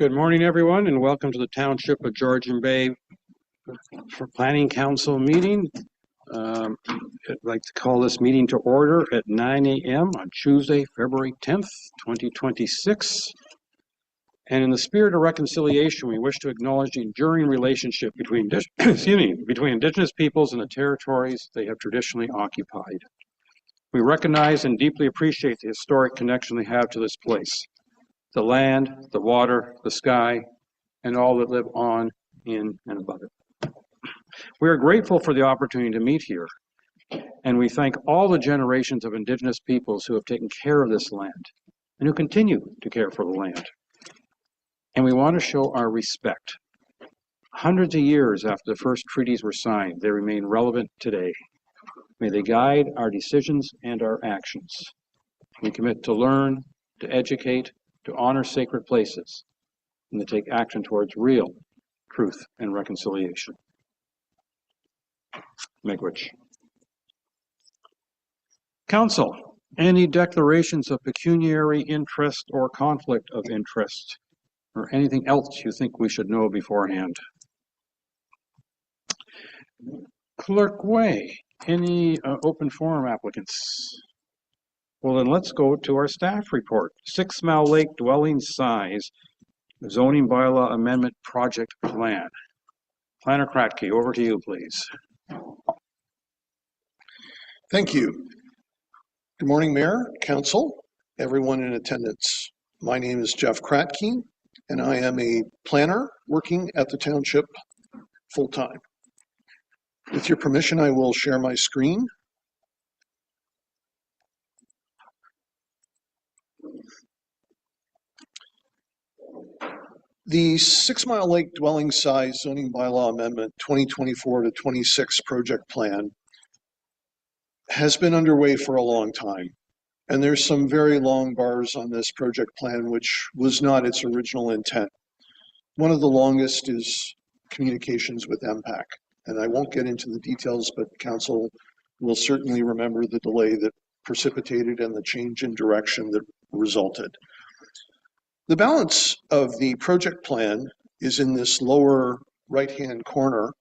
Good morning, everyone, and welcome to the Township of Georgian Bay for Planning Council meeting. I'd like to call this meeting to order at 9 a.m. on Tuesday, February 10th, 2026. And in the spirit of reconciliation, we wish to acknowledge the enduring relationship between Indigenous peoples and the territories they have traditionally occupied. We recognize and deeply appreciate the historic connection they have to this place, the land, the water, the sky, and all that live on, in, and above it. We are grateful for the opportunity to meet here, and we thank all the generations of Indigenous peoples who have taken care of this land and who continue to care for the land. And we want to show our respect. Hundreds of years after the first treaties were signed, they remain relevant today. May they guide our decisions and our actions. We commit to learn, to educate, to honor sacred places, and to take action towards real truth and reconciliation. Miigwech. Council, any declarations of pecuniary interest or conflict of interest, or anything else you think we should know beforehand? Clerk Way, any open forum applicants? Well, then let's go to our staff report. 6 Mile Lake dwelling size, zoning bylaw amendment project plan. Planner Kratke, over to you, please. Thank you. Good morning, Mayor, Council, everyone in attendance. My name is Jeff Kratke, and I am a planner working at the township full-time. With your permission, I will share my screen. The 6 Mile Lake dwelling size zoning bylaw amendment 2024 to 26 project plan has been underway for a long time. And there's some very long bars on this project plan, which was not its original intent. One of the longest is communications with MPAC. And I won't get into the details, but Council will certainly remember the delay that precipitated and the change in direction that resulted. The balance of the project plan is in this lower right-hand corner,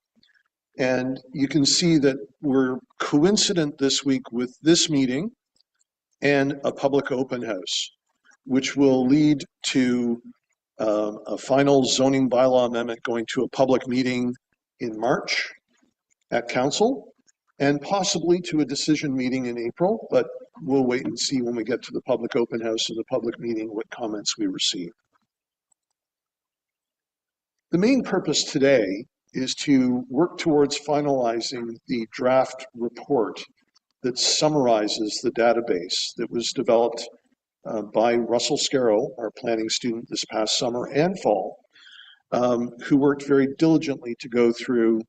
and you can see that we're coincident this week with this meeting and a public open house, which will lead to a final zoning bylaw amendment going to a public meeting in March at Council, and possibly to a decision meeting in April, but we'll wait and see when we get to the public open house and the public meeting what comments we receive. The main purpose today is to work towards finalizing the draft report that summarizes the database that was developed by Russell Scarrow, our planning student this past summer and fall, who worked very diligently to go through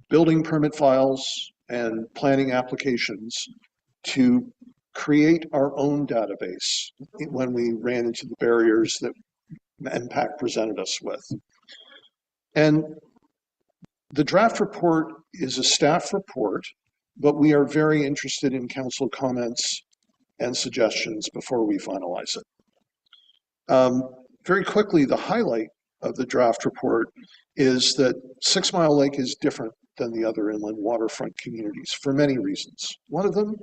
building permit files and planning applications to create our own database when we ran into the barriers that MPAC presented us with. And the draft report is a staff report, but we are very interested in council comments and suggestions before we finalize it. Very quickly, the highlight of the draft report is that 6 Mile Lake is different than the other inland waterfront communities for many reasons. One of them,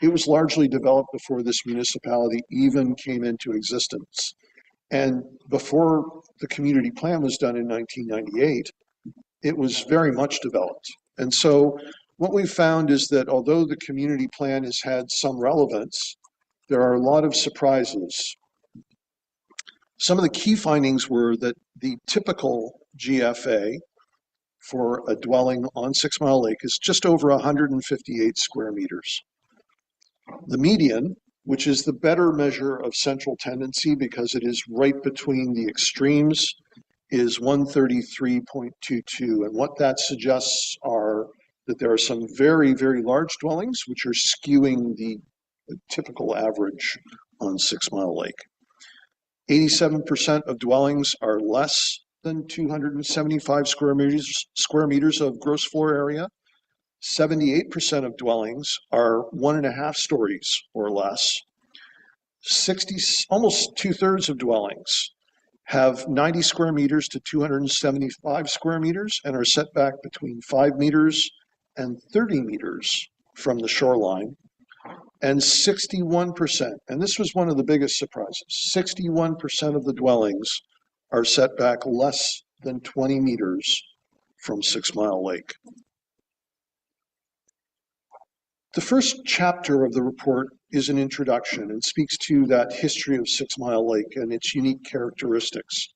it was largely developed before this municipality even came into existence. And before the community plan was done in 1998, it was very much developed. And so what we've found is that although the community plan has had some relevance, there are a lot of surprises. Some of the key findings were that the typical GFA for a dwelling on 6 Mile Lake is just over 158 square meters. The median, which is the better measure of central tendency because it is right between the extremes, is 133.22. And what that suggests are that there are some very, very large dwellings which are skewing the typical average on 6 Mile Lake. 87% of dwellings are less than 275 square meters of gross floor area. 78% of dwellings are 1.5 stories or less. Almost 2/3 of dwellings have 90 square meters to 275 square meters and are set back between 5 meters and 30 meters from the shoreline. And 61%, and this was one of the biggest surprises, 61% of the dwellings are set back less than 20 meters from 6 Mile Lake. The first chapter of the report is an introduction and speaks to that history of 6 Mile Lake and its unique characteristics.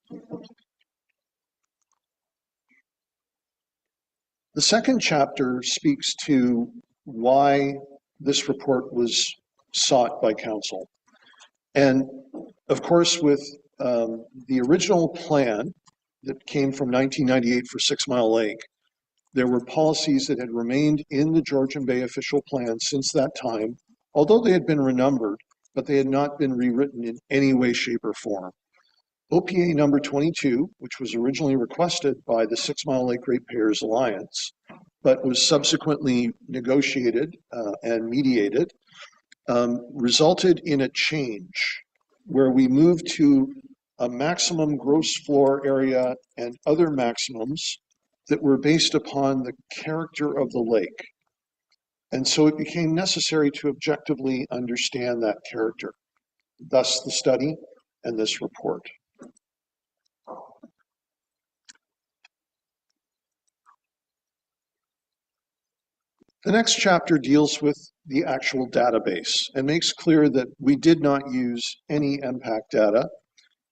The second chapter speaks to why this report was sought by council. And of course, with the original plan that came from 1998 for 6 Mile Lake, there were policies that had remained in the Georgian Bay official plan since that time, although they had been renumbered, but they had not been rewritten in any way, shape, or form. OPA number 22, which was originally requested by the 6 Mile Lake Ratepayers Alliance, but was subsequently negotiated and mediated, resulted in a change where we moved to a maximum gross floor area and other maximums that were based upon the character of the lake. And so it became necessary to objectively understand that character, thus the study and this report. The next chapter deals with the actual database and makes clear that we did not use any MPAC data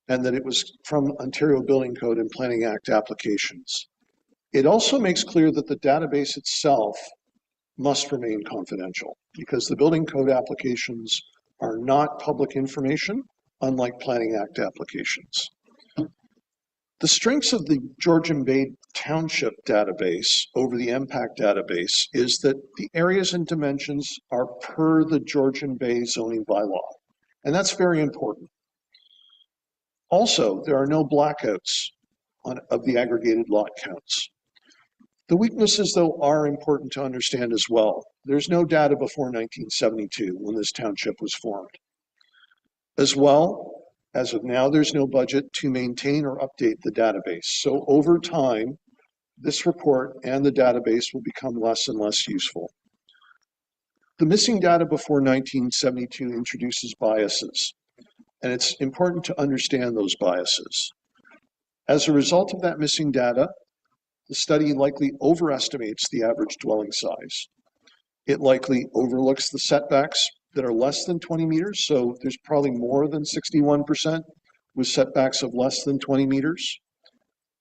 and that it was from Ontario Building Code and Planning Act applications. It also makes clear that the database itself must remain confidential because the Building Code applications are not public information, unlike Planning Act applications. The strengths of the Georgian Bay Township database over the MPAC database is that the areas and dimensions are per the Georgian Bay zoning bylaw, and that's very important. Also, there are no blackouts of the aggregated lot counts. The weaknesses, though, are important to understand as well. There's no data before 1972 when this township was formed. As well, as of now, there's no budget to maintain or update the database. So over time, this report and the database will become less and less useful. The missing data before 1972 introduces biases, and it's important to understand those biases. As a result of that missing data, the study likely overestimates the average dwelling size. It likely overlooks the setbacks that are less than 20 meters, so there's probably more than 61% with setbacks of less than 20 meters,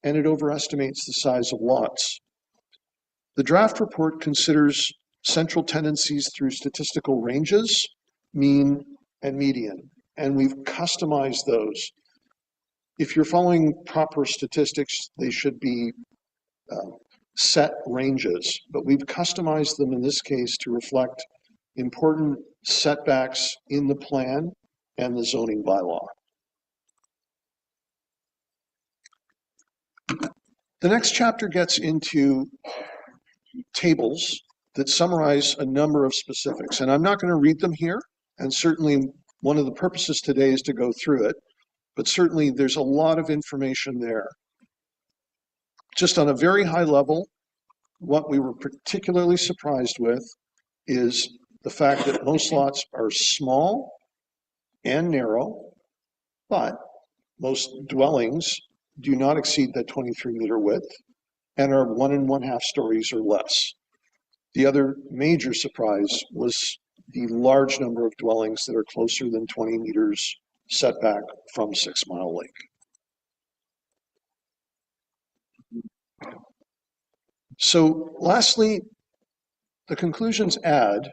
and it overestimates the size of lots. The draft report considers central tendencies through statistical ranges, mean, and median, and we've customized those. If you're following proper statistics, they should be set ranges, but we've customized them in this case to reflect important setbacks in the plan and the zoning bylaw. The next chapter gets into tables that summarize a number of specifics, and I'm not going to read them here, and certainly one of the purposes today is to go through it, but certainly there's a lot of information there. Just on a very high level, what we were particularly surprised with is the fact that most lots are small and narrow, but most dwellings do not exceed that 23-meter width and are 1 1/2 stories or less. The other major surprise was the large number of dwellings that are closer than 20 meters setback from 6 Mile Lake. So lastly, the conclusions add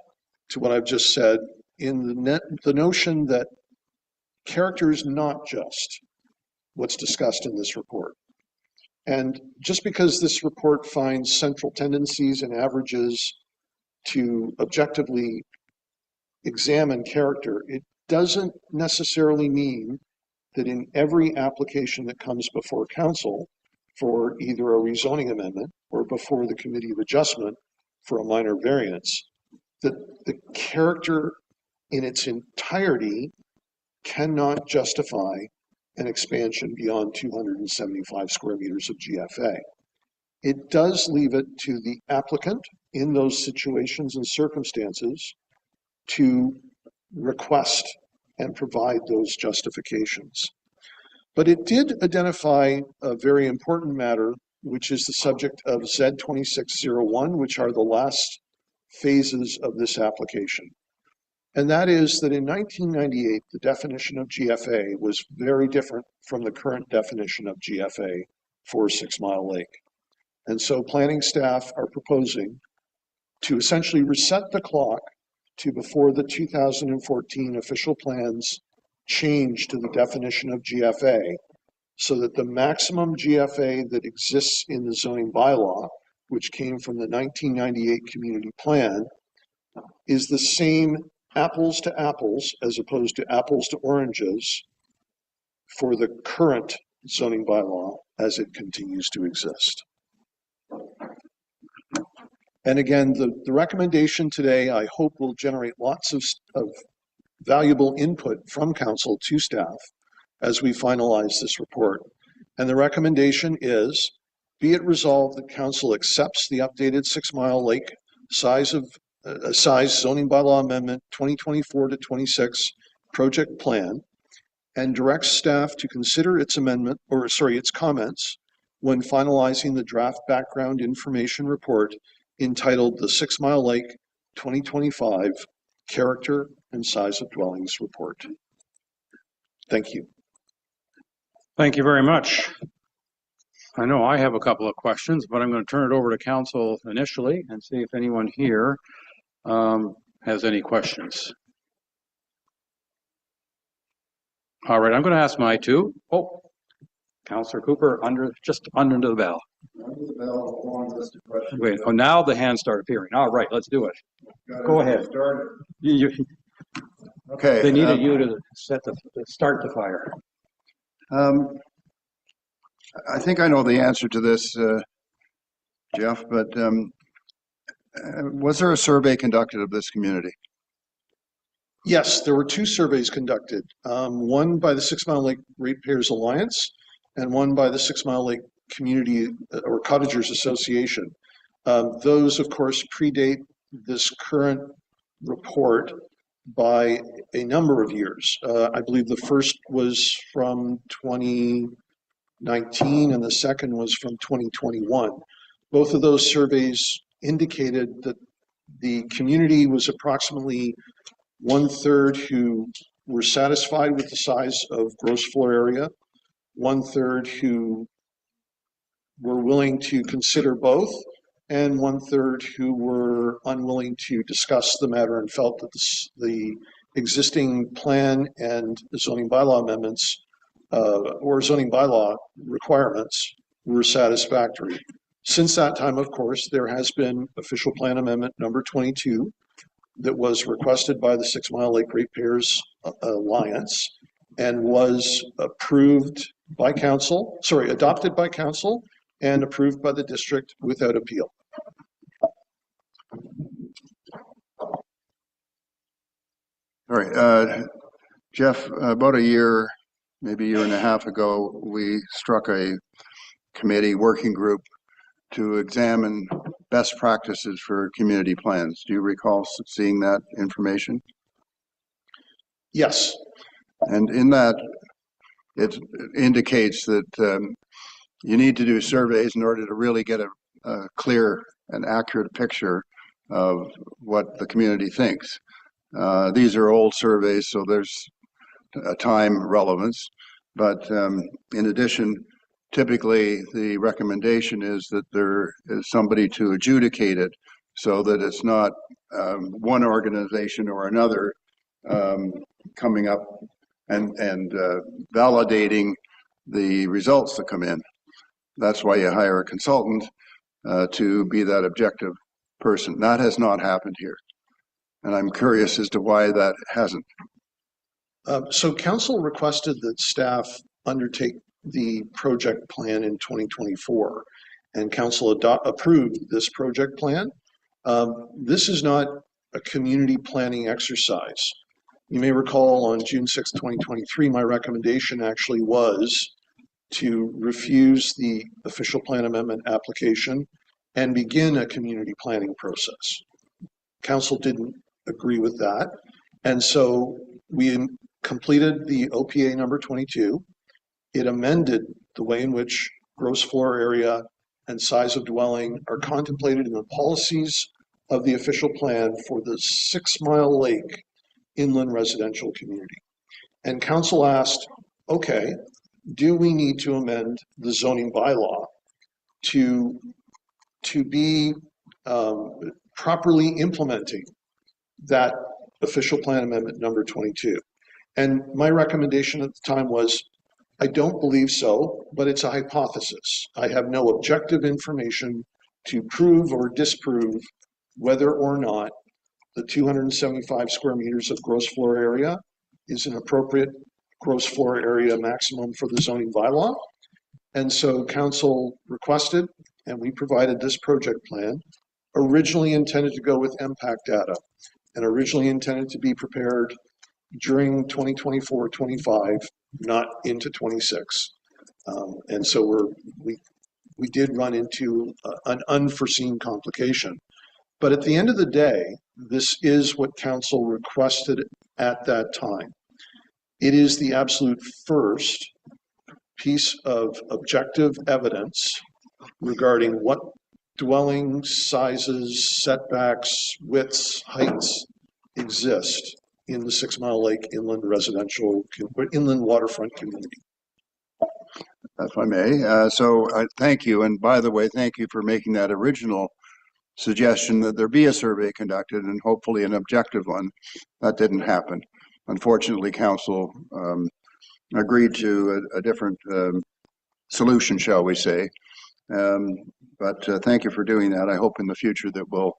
to what I've just said in the notion that character is not just what's discussed in this report. And just because this report finds central tendencies and averages to objectively examine character, it doesn't necessarily mean that in every application that comes before council for either a rezoning amendment or before the Committee of Adjustment for a minor variance, that the character in its entirety cannot justify an expansion beyond 275 square meters of GFA. It does leave it to the applicant in those situations and circumstances to request and provide those justifications. But it did identify a very important matter, which is the subject of Z2601, which are the last phases of this application. And that is that in 1998, the definition of GFA was very different from the current definition of GFA for 6 Mile Lake. And so planning staff are proposing to essentially reset the clock to before the 2014 official plans change to the definition of GFA, so that the maximum GFA that exists in the zoning bylaw, which came from the 1998 community plan, is the same apples to apples as opposed to apples to oranges for the current zoning bylaw as it continues to exist. And again, the recommendation today, I hope, will generate lots of valuable input from council to staff as we finalize this report. And the recommendation is, be it resolved that council accepts the updated 6 Mile Lake size zoning bylaw amendment 2024 to 26 project plan, and directs staff to consider its its comments when finalizing the draft background information report entitled the 6 Mile Lake 2025 Character and Size of Dwellings Report. Thank you. Thank you very much. I know I have a couple of questions, but I'm going to turn it over to council initially and see if anyone here has any questions. All right, I'm going to ask my two. Oh, Councillor Cooper, just under the bell. Under the bell, long list of questions. Wait, oh, now the hands start appearing. All right, let's do it. Go ahead. Okay. They needed you to start the fire. I think I know the answer to this, Jeff, but was there a survey conducted of this community? Yes, there were 2 surveys conducted, one by the 6 Mile Lake Ratepayers Alliance and one by the 6 Mile Lake Community or Cottagers Association. Those, of course, predate this current report by a number of years. I believe the first was from 2019 and the second was from 2021. Both of those surveys indicated that the community was approximately 1/3 who were satisfied with the size of gross floor area, 1/3 who were willing to consider both, and 1/3 who were unwilling to discuss the matter and felt that the existing plan and zoning bylaw amendments or zoning bylaw requirements were satisfactory. Since that time, of course, there has been official plan amendment number 22 that was requested by the 6 Mile Lake Ratepayers Alliance and was adopted by council and approved by the district without appeal. All right, Jeff, about a year, maybe a year and a half ago, we struck a committee working group to examine best practices for community plans. Do you recall seeing that information? Yes. And in that, it indicates that you need to do surveys in order to really get a clear and accurate picture of what the community thinks. These are old surveys, so there's a time relevance. But in addition, typically the recommendation is that there is somebody to adjudicate it so that it's not one organization or another coming up and validating the results that come in. That's why you hire a consultant to be that objective person. That has not happened here. And I'm curious as to why that hasn't. So council requested that staff undertake the project plan in 2024, and council approved this project plan. This is not a community planning exercise. You may recall on June 6, 2023, my recommendation actually was to refuse the official plan amendment application and begin a community planning process. Council didn't agree with that. And so we completed the OPA number 22. It amended the way in which gross floor area and size of dwelling are contemplated in the policies of the official plan for the 6 Mile Lake inland residential community. And council asked, okay, do we need to amend the zoning bylaw to be properly implementing that official plan amendment number 22? And my recommendation at the time was, I don't believe so, but it's a hypothesis. I have no objective information to prove or disprove whether or not the 275 square meters of gross floor area is an appropriate gross floor area maximum for the zoning bylaw. And so council requested, and we provided this project plan, originally intended to go with impact data and originally intended to be prepared during 2024-25, not into 26. And so we did run into an unforeseen complication. But at the end of the day, this is what council requested at that time. It is the absolute first piece of objective evidence regarding what dwelling sizes, setbacks, widths, heights exist in the 6 Mile Lake inland inland waterfront community. If I may. So thank you. And by the way, thank you for making that original suggestion that there be a survey conducted and hopefully an objective one. That didn't happen. Unfortunately, council agreed to a different solution, shall we say. But thank you for doing that. I hope in the future that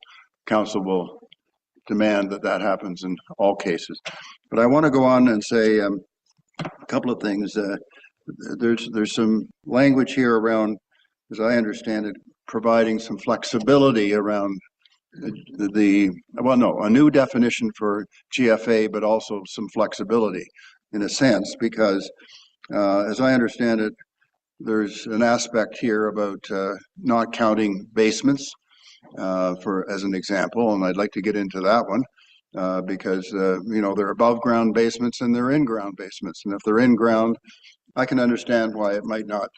council will demand that happens in all cases. But I want to go on and say a couple of things. There's some language here around, as I understand it, providing some flexibility around a new definition for GFA, but also some flexibility in a sense, because as I understand it, there's an aspect here about not counting basements as an example, and I'd like to get into that one because they're above ground basements and they're in ground basements, and if they're in ground, I can understand why it might not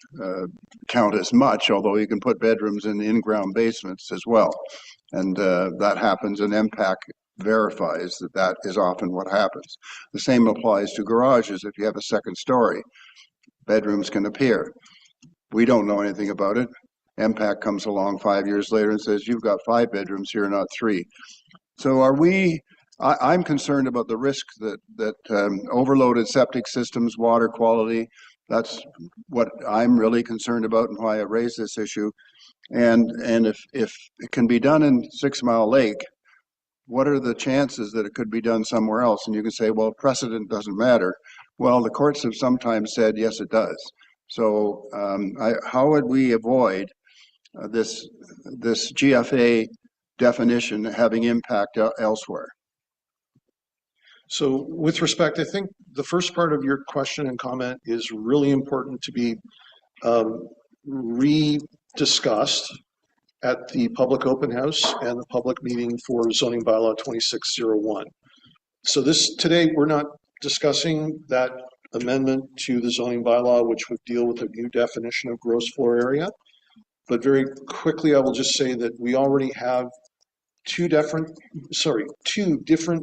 count as much, although you can put bedrooms in in-ground basements as well. And that happens, and MPAC verifies that is often what happens. The same applies to garages. If you have a second story, bedrooms can appear. We don't know anything about it. MPAC comes along 5 years later and says, you've got 5 bedrooms here, not 3. So I'm concerned about the risk that overloaded septic systems, water quality, that's what I'm really concerned about and why I raised this issue. And if it can be done in 6 Mile Lake, what are the chances that it could be done somewhere else? And you can say, well, precedent doesn't matter. Well, the courts have sometimes said, yes, it does. So how would we avoid this GFA definition having impact elsewhere? So with respect, I think the first part of your question and comment is really important to be rediscussed at the public open house and the public meeting for zoning bylaw 2601. So today we're not discussing that amendment to the zoning bylaw, which would deal with a new definition of gross floor area. But very quickly, I will just say that we already have two different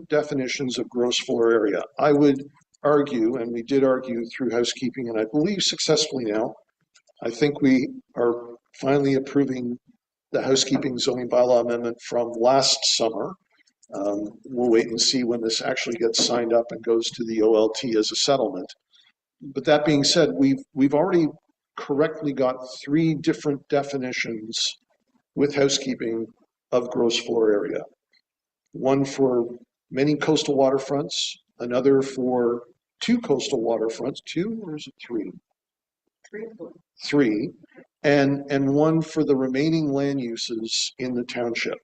definitions of gross floor area. I would argue, and we did argue through housekeeping, and I believe successfully now, I think we are finally approving the housekeeping zoning bylaw amendment from last summer. We'll wait and see when this actually gets signed up and goes to the OLT as a settlement. But that being said, we've already correctly got 3 different definitions with housekeeping of gross floor area. One for many coastal waterfronts, another for 2 coastal waterfronts, 2 or is it 3? 3, and one for the remaining land uses in the township.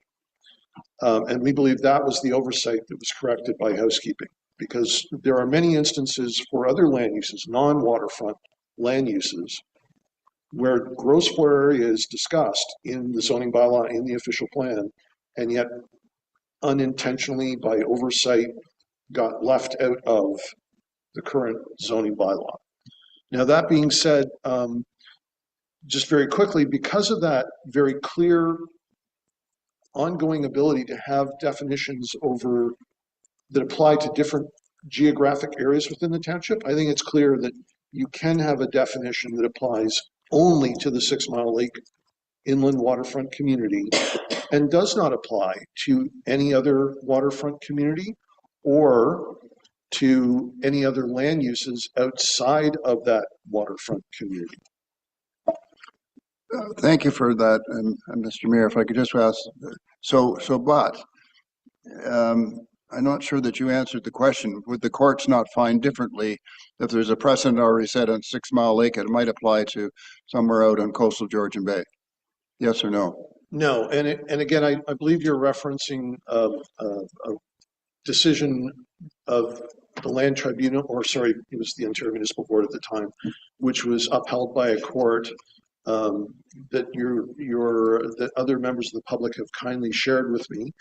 And we believe that was the oversight that was corrected by housekeeping. because there are many instances for other land uses, non-waterfront land uses, where gross floor area is discussed in the zoning bylaw, in the official plan, and yet unintentionally by oversight got left out of the current zoning bylaw. Now, that being said, just very quickly, because of that very clear ongoing ability to have definitions over that apply to different geographic areas within the township, I think it's clear that you can have a definition that applies only to the 6 Mile Lake inland waterfront community and does not apply to any other waterfront community or to any other land uses outside of that waterfront community. Thank you for that, and Mr. Mayor, if I could just ask, but I'm not sure that you answered the question. Would the courts not find differently if there's a precedent already set on 6 Mile Lake, it might apply to somewhere out on coastal Georgian Bay? Yes or no? No, and again, I believe you're referencing a decision of the land tribunal, or sorry, it was the intermunicipal board at the time, which was upheld by a court that that other members of the public have kindly shared with me,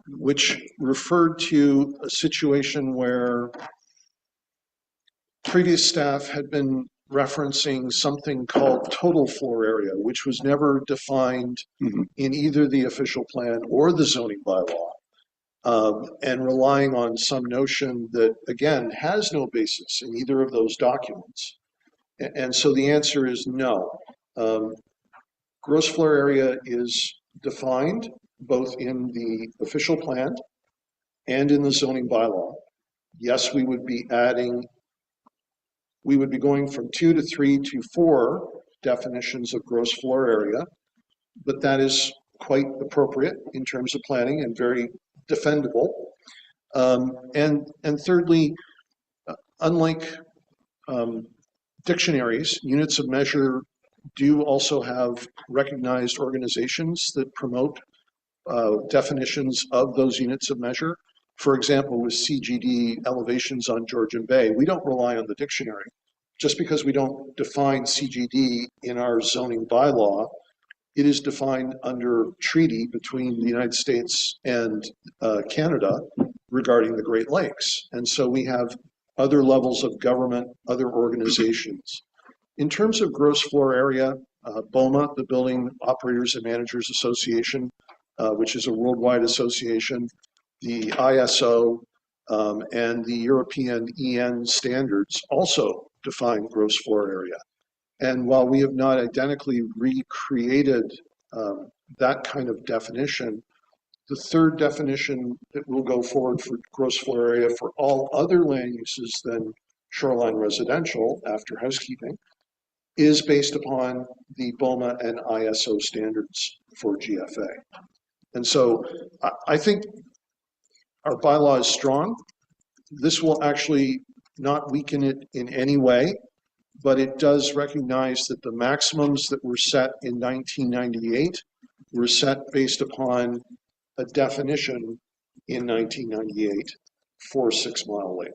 which referred to a situation where previous staff had been referencing something called total floor area, which was never defined in either the official plan or the zoning bylaw, and relying on some notion that, again, has no basis in either of those documents. And so the answer is no. Gross floor area is defined both in the official plan and in the zoning bylaw. Yes, we would be going from 2 to 3 to 4 definitions of gross floor area, but that is quite appropriate in terms of planning and very defendable. And thirdly, unlike dictionaries, units of measure do also have recognized organizations that promote definitions of those units of measure. For example, with CGD elevations on Georgian Bay, we don't rely on the dictionary. Just because we don't define CGD in our zoning bylaw, it is defined under treaty between the United States and Canada regarding the Great Lakes. And so we have other levels of government, other organizations. In terms of gross floor area, BOMA, the Building Operators and Managers Association, which is a worldwide association, the ISO, and the European EN standards also define gross floor area. And while we have not identically recreated that kind of definition, the third definition that will go forward for gross floor area for all other land uses than shoreline residential after housekeeping is based upon the BOMA and ISO standards for GFA. And so I think our bylaw is strong. This will actually not weaken it in any way, but it does recognize that the maximums that were set in 1998 were set based upon a definition in 1998 for 6 Mile Lake.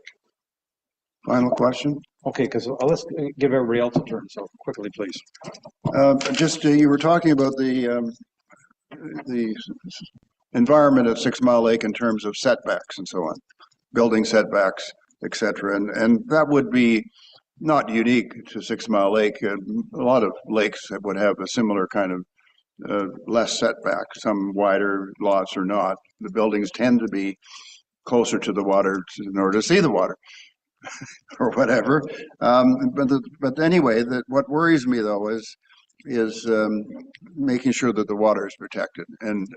Final question? Okay, because let's give everybody else a turn, so quickly, please. You were talking about the environment of 6 Mile Lake in terms of setbacks and so on, building setbacks, et cetera. And that would be not unique to 6 Mile Lake. A lot of lakes would have a similar kind of less setback, some wider lots or not. The buildings tend to be closer to the water in order to see the water or whatever. But anyway, what worries me though is making sure that the water is protected. And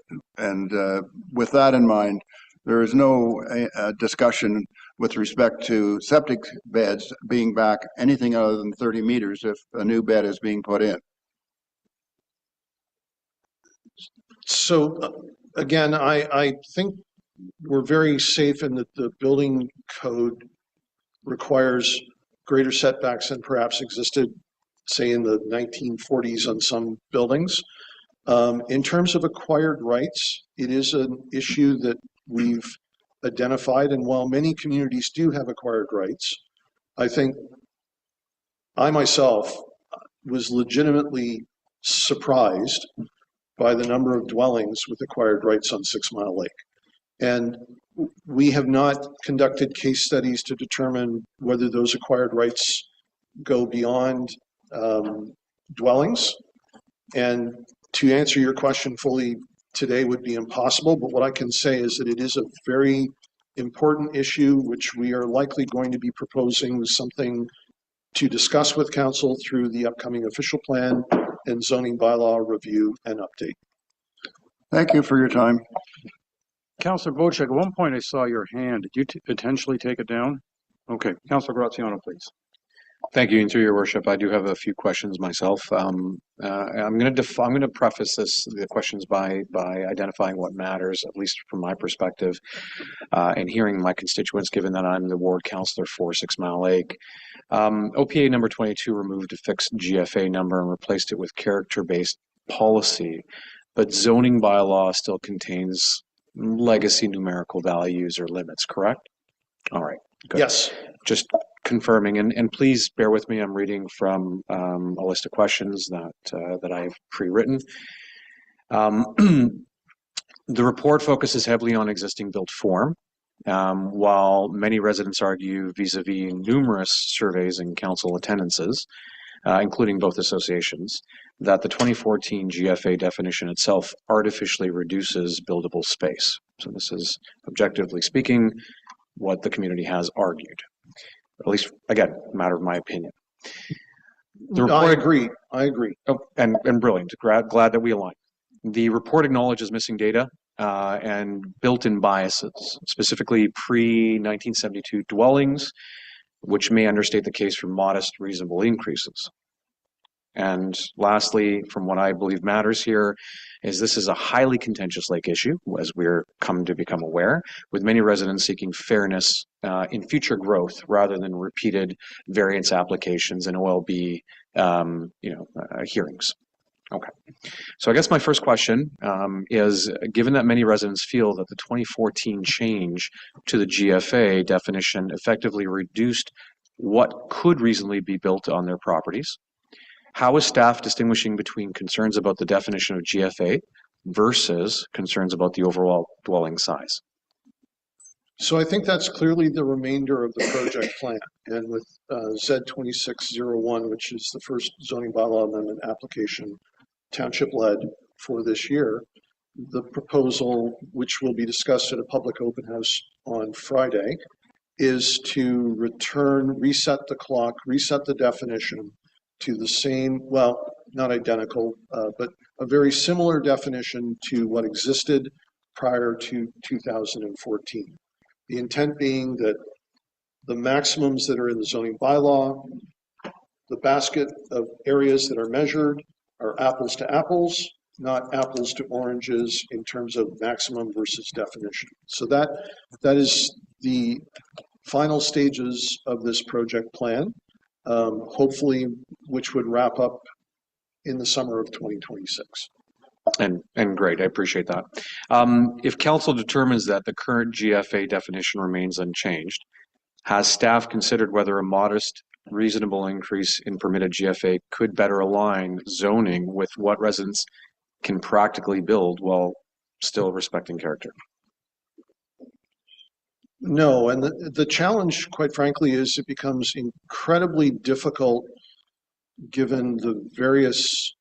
with that in mind, there is no discussion with respect to septic beds being back anything other than 30 meters if a new bed is being put in. So again, I think we're very safe in that the building code requires greater setbacks than perhaps existed, say, in the 1940s on some buildings. In terms of acquired rights, it is an issue that we've identified. And while many communities do have acquired rights, I think I myself was legitimately surprised by the number of dwellings with acquired rights on 6 Mile Lake. And we have not conducted case studies to determine whether those acquired rights go beyond dwellings. And to answer your question fully today would be impossible, but what I can say is that it is a very important issue, which we are likely going to be proposing something to discuss with council through the upcoming official plan and zoning bylaw review and update. Thank you for your time. Councillor Bochek, at one point I saw your hand. Did you potentially take it down? Okay, Councillor Graziano, please. Thank you, and through your worship, I do have a few questions myself. I'm going to preface the questions by identifying what matters, at least from my perspective, and hearing my constituents, given that I'm the ward councillor for 6 Mile Lake. OPA number 22 removed a fixed GFA number and replaced it with character-based policy, but zoning bylaw still contains legacy numerical values or limits, correct? All right, good. Yes. Just confirming, and please bear with me, I'm reading from a list of questions that I've pre-written. The report focuses heavily on existing built form, while many residents argue vis-a-vis numerous surveys and council attendances, including both associations, that the 2014 GFA definition itself artificially reduces buildable space. So this is, objectively speaking, what the community has argued. At least, again, a matter of my opinion. I agree. Oh, and brilliant. Glad that we align. The report acknowledges missing data and built-in biases, specifically pre-1972 dwellings, which may understate the case for modest, reasonable increases. And lastly, from what I believe matters here, is this is a highly contentious lake issue, as we're come to become aware, with many residents seeking fairness in future growth rather than repeated variance applications and OLB hearings. Okay, so I guess my first question is, given that many residents feel that the 2014 change to the GFA definition effectively reduced what could reasonably be built on their properties, how is staff distinguishing between concerns about the definition of GFA versus concerns about the overall dwelling size? So I think that's clearly the remainder of the project plan. And with Z2601, which is the first zoning bylaw amendment application township-led for this year, the proposal, which will be discussed at a public open house on Friday, is to reset the clock, reset the definition to the same, well, not identical, but a very similar definition to what existed prior to 2014. The intent being that the maximums that are in the zoning bylaw, the basket of areas that are measured are apples to apples, not apples to oranges in terms of maximum versus definition. So that is the final stages of this project plan, hopefully, which would wrap up in the summer of 2026. And great, I appreciate that. If council determines that the current GFA definition remains unchanged, has staff considered whether a modest, reasonable increase in permitted GFA could better align zoning with what residents can practically build while still respecting character? No, and the challenge, quite frankly, is it becomes incredibly difficult given the various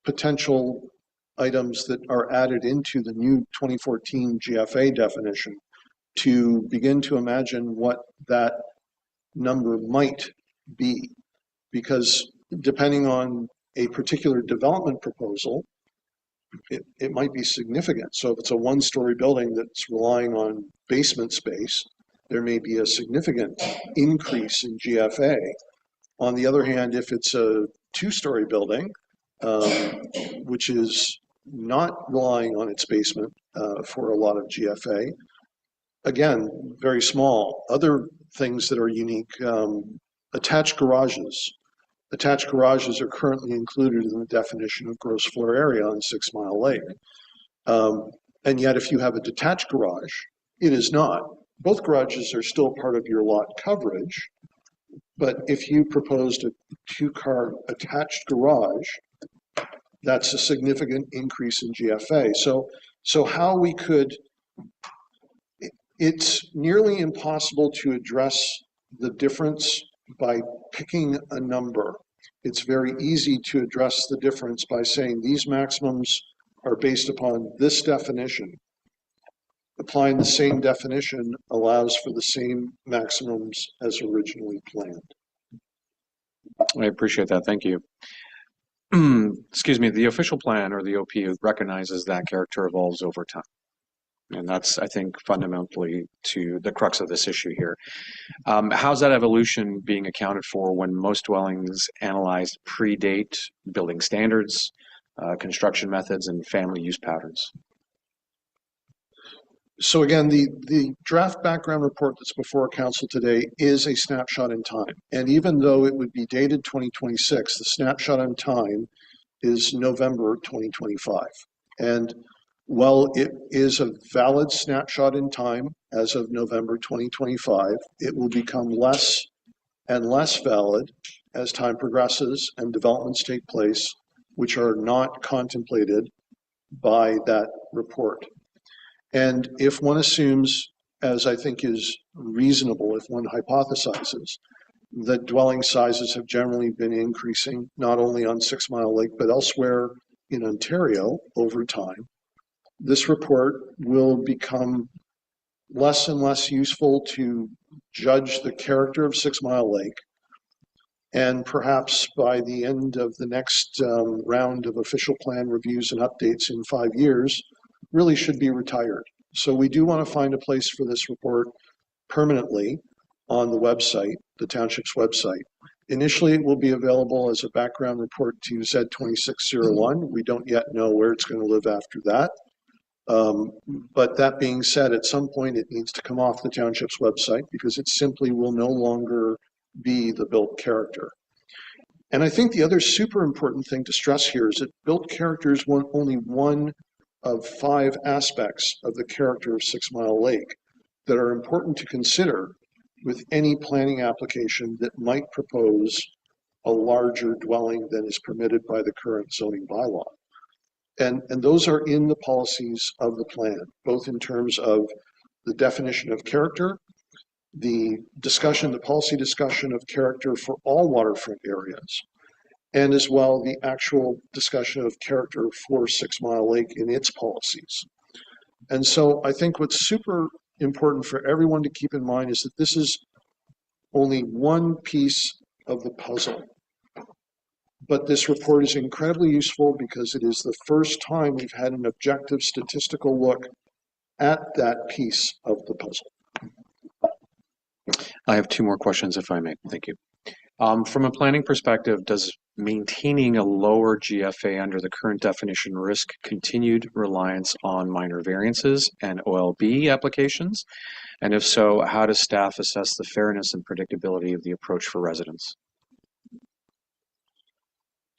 potential items that are added into the new 2014 GFA definition to begin to imagine what that number might be. Because depending on a particular development proposal, it might be significant. So if it's a one-story building that's relying on basement space, there may be a significant increase in GFA. On the other hand, if it's a two-story building, which is not relying on its basement for a lot of GFA, again, very small. Other things that are unique, attached garages. Attached garages are currently included in the definition of gross floor area on 6 Mile Lake. And yet if you have a detached garage, it is not. Both garages are still part of your lot coverage, but if you proposed a 2-car attached garage, that's a significant increase in GFA. So how we could, it's nearly impossible to address the difference by picking a number. It's very easy to address the difference by saying these maximums are based upon this definition. Applying the same definition allows for the same maximums as originally planned. I appreciate that. Thank you. Excuse me, the official plan or the OP recognizes that character evolves over time. And that's, I think, fundamentally to the crux of this issue here. How's that evolution being accounted for when most dwellings analyzed predate building standards, construction methods, and family use patterns? So again, the draft background report that's before council today is a snapshot in time. And even though it would be dated 2026, the snapshot in time is November 2025. And while it is a valid snapshot in time as of November 2025, it will become less and less valid as time progresses and developments take place, which are not contemplated by that report. And if one assumes, as I think is reasonable, if one hypothesizes, that dwelling sizes have generally been increasing, not only on 6 Mile Lake, but elsewhere in Ontario over time, this report will become less and less useful to judge the character of 6 Mile Lake. And perhaps by the end of the next round of official plan reviews and updates in 5 years, really should be retired. So we do want to find a place for this report permanently on the website, the township's website. Initially, it will be available as a background report to Z2601. We don't yet know where it's going to live after that. But that being said, at some point it needs to come off the township's website because it simply will no longer be the built character. And I think the other super important thing to stress here is that built character is only one of 5 aspects of the character of 6 Mile Lake that are important to consider with any planning application that might propose a larger dwelling than is permitted by the current zoning bylaw. And those are in the policies of the plan, both in terms of the definition of character, the discussion, the policy discussion of character for all waterfront areas, and as well the actual discussion of character for 6 Mile Lake in its policies. And so I think what's super important for everyone to keep in mind is that this is only one piece of the puzzle. But this report is incredibly useful because it is the first time we've had an objective statistical look at that piece of the puzzle. I have 2 more questions, if I may. Thank you. From a planning perspective, does maintaining a lower GFA under the current definition risk continued reliance on minor variances and OLB applications? And if so, how does staff assess the fairness and predictability of the approach for residents?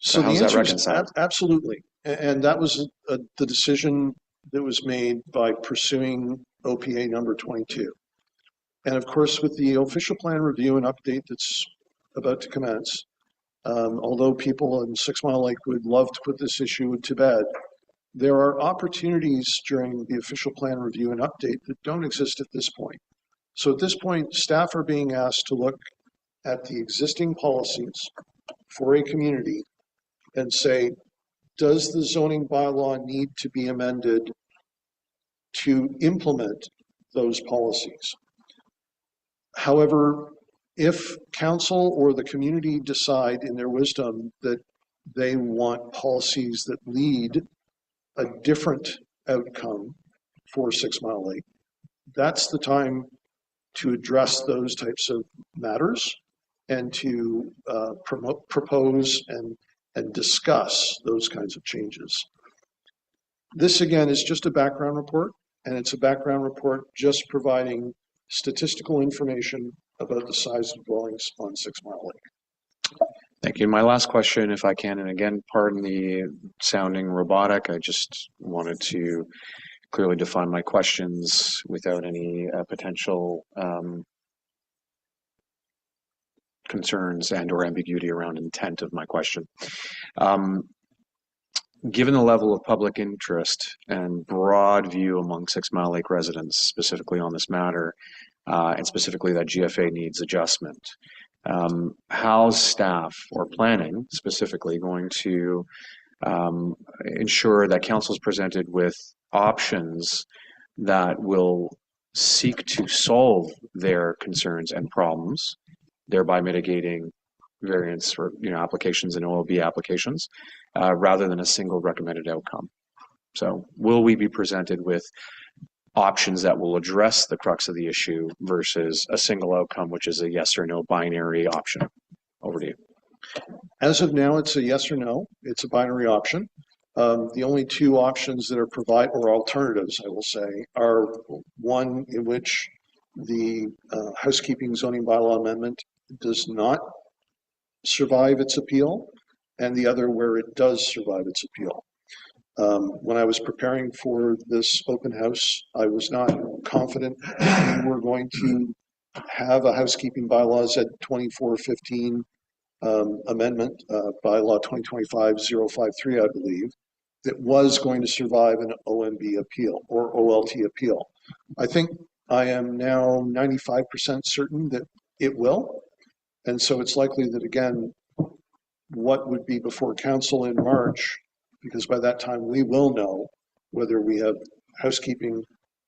So how's the that answer is reconciled? absolutely. And that was the decision that was made by pursuing OPA number 22. And of course, with the official plan review and update that's about to commence, although people in 6 Mile Lake would love to put this issue to bed, there are opportunities during the official plan review and update that don't exist at this point. So at this point, staff are being asked to look at the existing policies for a community and say, does the zoning bylaw need to be amended to implement those policies? However, if council or the community decide in their wisdom that they want policies that lead a different outcome for 6 Mile Lake, that's the time to address those types of matters and to propose and discuss those kinds of changes. This again is just a background report, and it's a background report just providing statistical information about the size of dwellings on 6 Mile Lake. Thank you. My last question, if I can, and again, pardon the sounding robotic, I just wanted to clearly define my questions without any potential concerns and or ambiguity around intent of my question. Given the level of public interest and broad view among 6 Mile Lake residents specifically on this matter, and specifically that GFA needs adjustment, how's staff or planning specifically going to ensure that council is presented with options that will seek to solve their concerns and problems, thereby mitigating variance or applications and OLB applications, rather than a single recommended outcome? So will we be presented with options that will address the crux of the issue versus a single outcome, which is a yes or no binary option? Over to you. As of now, it's a yes or no. It's a binary option. The only two options that are or alternatives, I will say, are one in which the housekeeping zoning bylaw amendment does not survive its appeal, and the other where it does survive its appeal. When I was preparing for this open house, I was not confident that we were going to have a housekeeping bylaws at 2415 amendment, bylaw 2025-053, I believe, that was going to survive an OMB appeal or OLT appeal. I think I am now 95% certain that it will. And so it's likely that, again, what would be before council in March, because by that time we will know whether we have housekeeping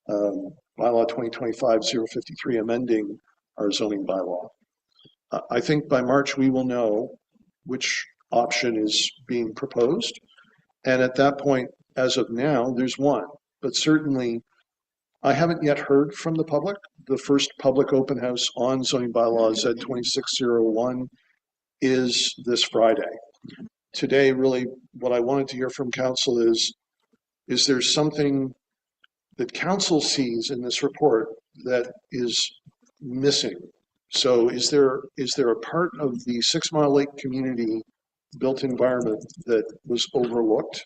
bylaw 2025-053 amending our zoning bylaw. I think by March we will know which option is being proposed. And at that point, as of now, there's one. But certainly, I haven't yet heard from the public. The first public open house on zoning bylaws at 2601 is this Friday. Today, really, what I wanted to hear from council is there something that council sees in this report that is missing? So is there a part of the 6 Mile Lake community built environment that was overlooked?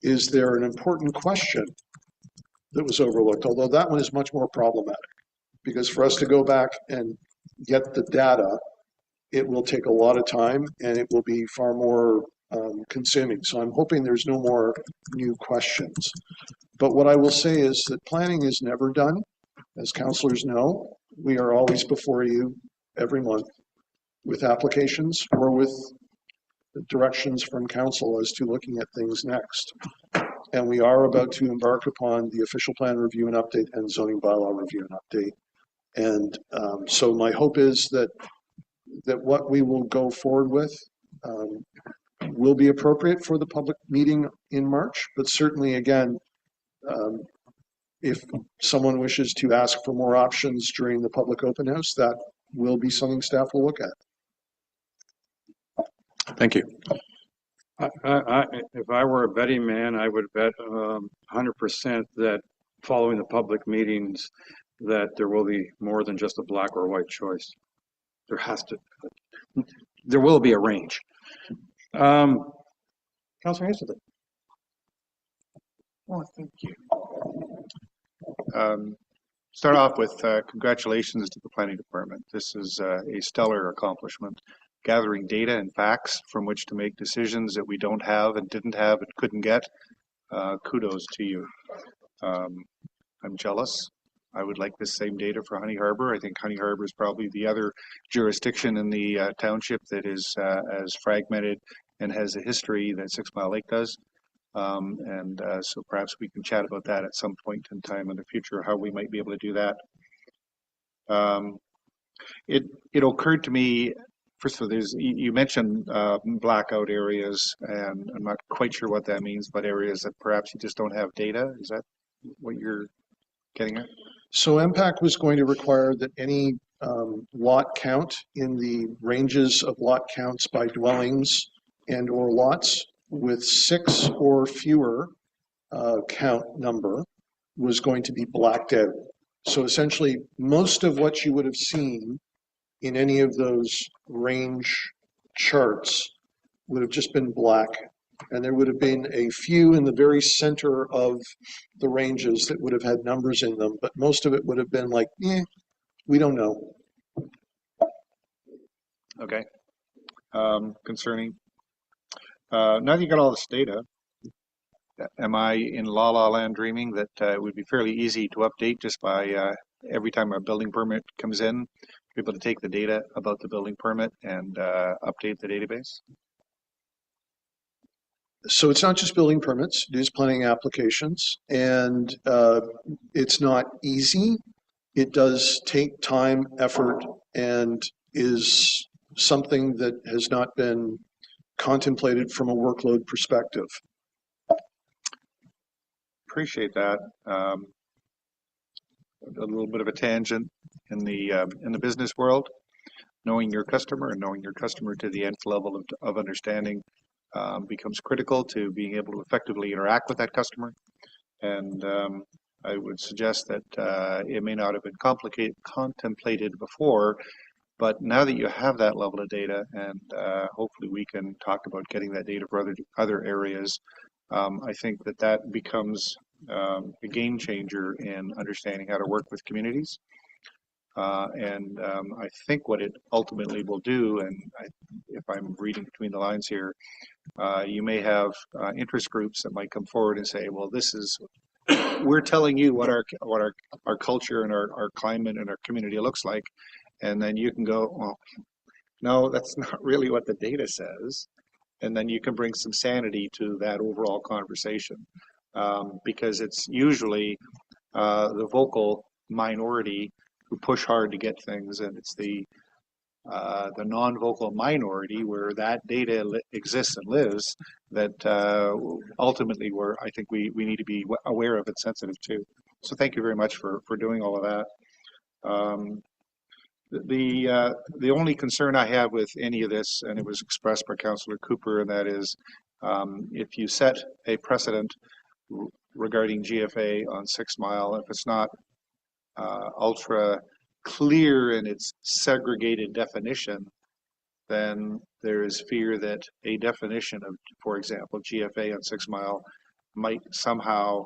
Is there an important question that was overlooked? Although that one is much more problematic, because for us to go back and get the data, it will take a lot of time and it will be far more consuming. So I'm hoping there's no more new questions. But what I will say is that planning is never done. As councillors know, we are always before you every month with applications or with directions from council as to looking at things next. And we are about to embark upon the official plan review and update and zoning bylaw review and update. And so my hope is that what we will go forward with will be appropriate for the public meeting in March. But certainly, again, if someone wishes to ask for more options during the public open house, that will be something staff will look at. Thank you. If I were a betting man, I would bet 100% that following the public meetings, that there will be more than just a black or white choice. There will be a range. Councilor Hazelton. Oh, thank you. Start off with congratulations to the planning department. This is a stellar accomplishment. Gathering data and facts from which to make decisions that we don't have and didn't have and couldn't get. Kudos to you. I'm jealous. I would like this same data for Honey Harbor. I think Honey Harbor is probably the other jurisdiction in the township that is as fragmented and has a history that 6 Mile Lake does. So perhaps we can chat about that at some point in time in the future, how we might be able to do that. It occurred to me, first of all, you mentioned blackout areas, and I'm not quite sure what that means, but areas that perhaps you just don't have data. Is that what you're getting at? So MPAC was going to require that any lot count in the ranges of lot counts by dwellings and or lots with 6 or fewer count number was going to be blacked out. So essentially, most of what you would have seen in any of those range charts would have just been black And there would have been a few in the very center of the ranges that would have had numbers in them, but most of it would have been like, we don't know. Okay. Concerning, now that you got all this data, am I in la la land dreaming that it would be fairly easy to update just by every time a building permit comes in, be able to take the data about the building permit and update the database? So it's not just building permits, it is planning applications, and it's not easy. It does take time, effort, and is something that has not been contemplated from a workload perspective. Appreciate that. A little bit of a tangent in the business world. Knowing your customer and knowing your customer to the nth level of understanding becomes critical to being able to effectively interact with that customer. And I would suggest that it may not have been contemplated before, but now that you have that level of data, and hopefully we can talk about getting that data for other areas, I think that becomes a game changer in understanding how to work with communities. I think what it ultimately will do, and if I'm reading between the lines here, you may have interest groups that might come forward and say, well, we're telling you what our culture and our climate and our community looks like. And then you can go, well, no, that's not really what the data says. And then you can bring some sanity to that overall conversation, because it's usually the vocal minority who push hard to get things, and it's the non-vocal minority where that data exists and lives that ultimately I think we need to be aware of and sensitive to. So thank you very much for doing all of that. The only concern I have with any of this, and it was expressed by Councillor Cooper, and that is if you set a precedent regarding GFA on 6 Mile, if it's not ultra clear in its segregated definition, then there is fear that a definition of, for example, GFA on 6 Mile might somehow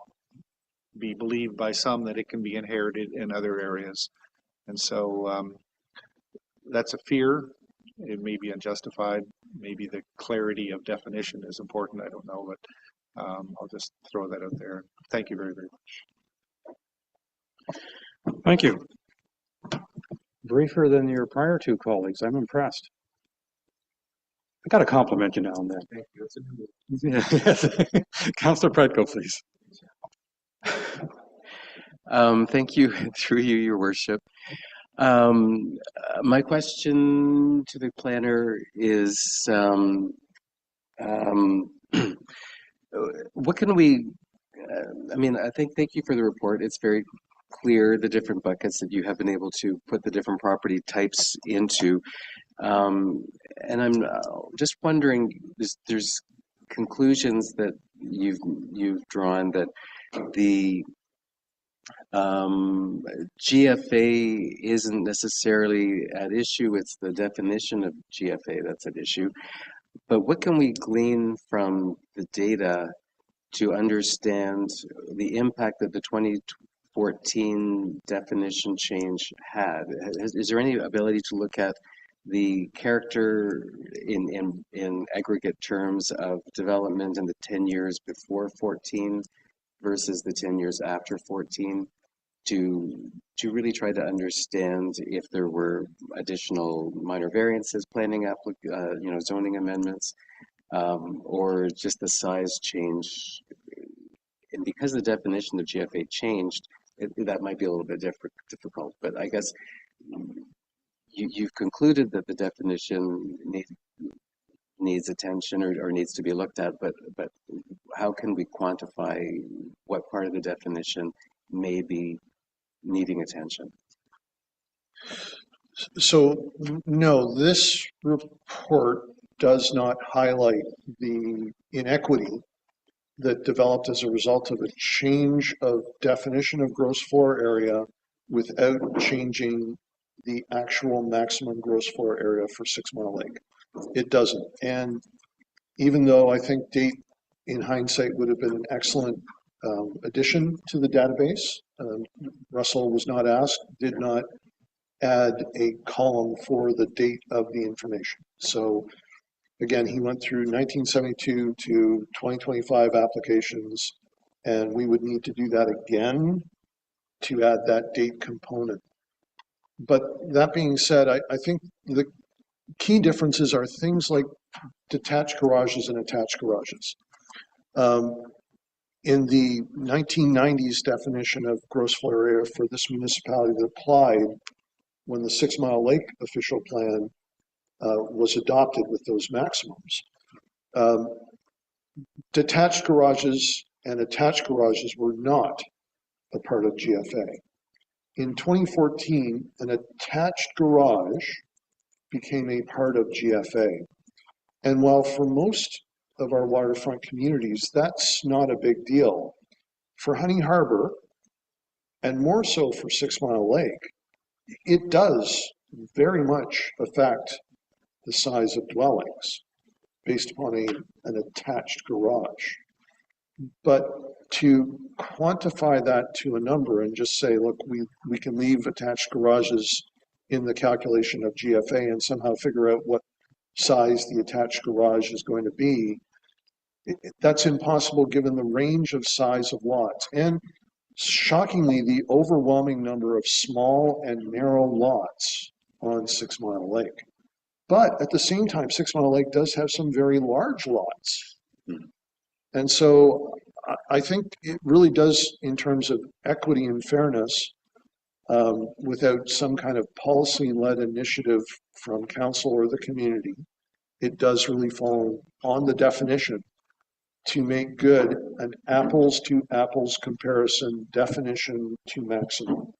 be believed by some that it can be inherited in other areas. And so that's a fear. It may be unjustified. Maybe the clarity of definition is important. I don't know, but I'll just throw that out there. Thank you very, very much. Thank you. Briefer than your prior two colleagues. I'm impressed. I got to compliment you now and then. Thank you. It's a new one. Yes. Councillor Predko, please. Thank you, through you, Your Worship. My question to the planner is, what can we, I think, thank you for the report. It's very clear the different buckets that you have been able to put the different property types into. And I'm just wondering, there's conclusions that you've drawn that the GFA isn't necessarily at issue, it's the definition of GFA that's at issue. But what can we glean from the data to understand the impact that the 2014 definition change had? Is there any ability to look at the character in aggregate terms of development in the 10 years before 14 versus the 10 years after 14 to really try to understand if there were additional minor variances, planning zoning amendments, or just the size change? And because the definition of GFA changed, that might be a little bit difficult. But I guess you've concluded that the definition needs attention or needs to be looked at, but how can we quantify what part of the definition may be needing attention? So, no, this report does not highlight the inequity that developed as a result of a change of definition of gross floor area without changing the actual maximum gross floor area for 6 Mile Lake. It doesn't. And even though I think date in hindsight would have been an excellent addition to the database. Russell was not asked, did not add a column for the date of the information. So again, he went through 1972 to 2025 applications, and we would need to do that again to add that date component. But that being said, I think the key differences are things like detached garages and attached garages. In the 1990s definition of gross floor area for this municipality that applied when the 6 Mile Lake official plan was adopted with those maximums, detached garages and attached garages were not a part of GFA. In 2014, an attached garage became a part of GFA. And while for most of our waterfront communities, that's not a big deal, for Honey Harbor, and more so for 6 Mile Lake, it does very much affect the size of dwellings based upon an attached garage. But to quantify that to a number and just say, look, we can leave attached garages in the calculation of GFA and somehow figure out what size the attached garage is going to be, that's impossible given the range of size of lots. And shockingly, the overwhelming number of small and narrow lots on 6 Mile Lake. But at the same time, 6 Mile Lake does have some very large lots. And so I think it really does, in terms of equity and fairness, without some kind of policy-led initiative from council or the community, it does really fall on the definition to make good an apples to apples comparison definition to maximum.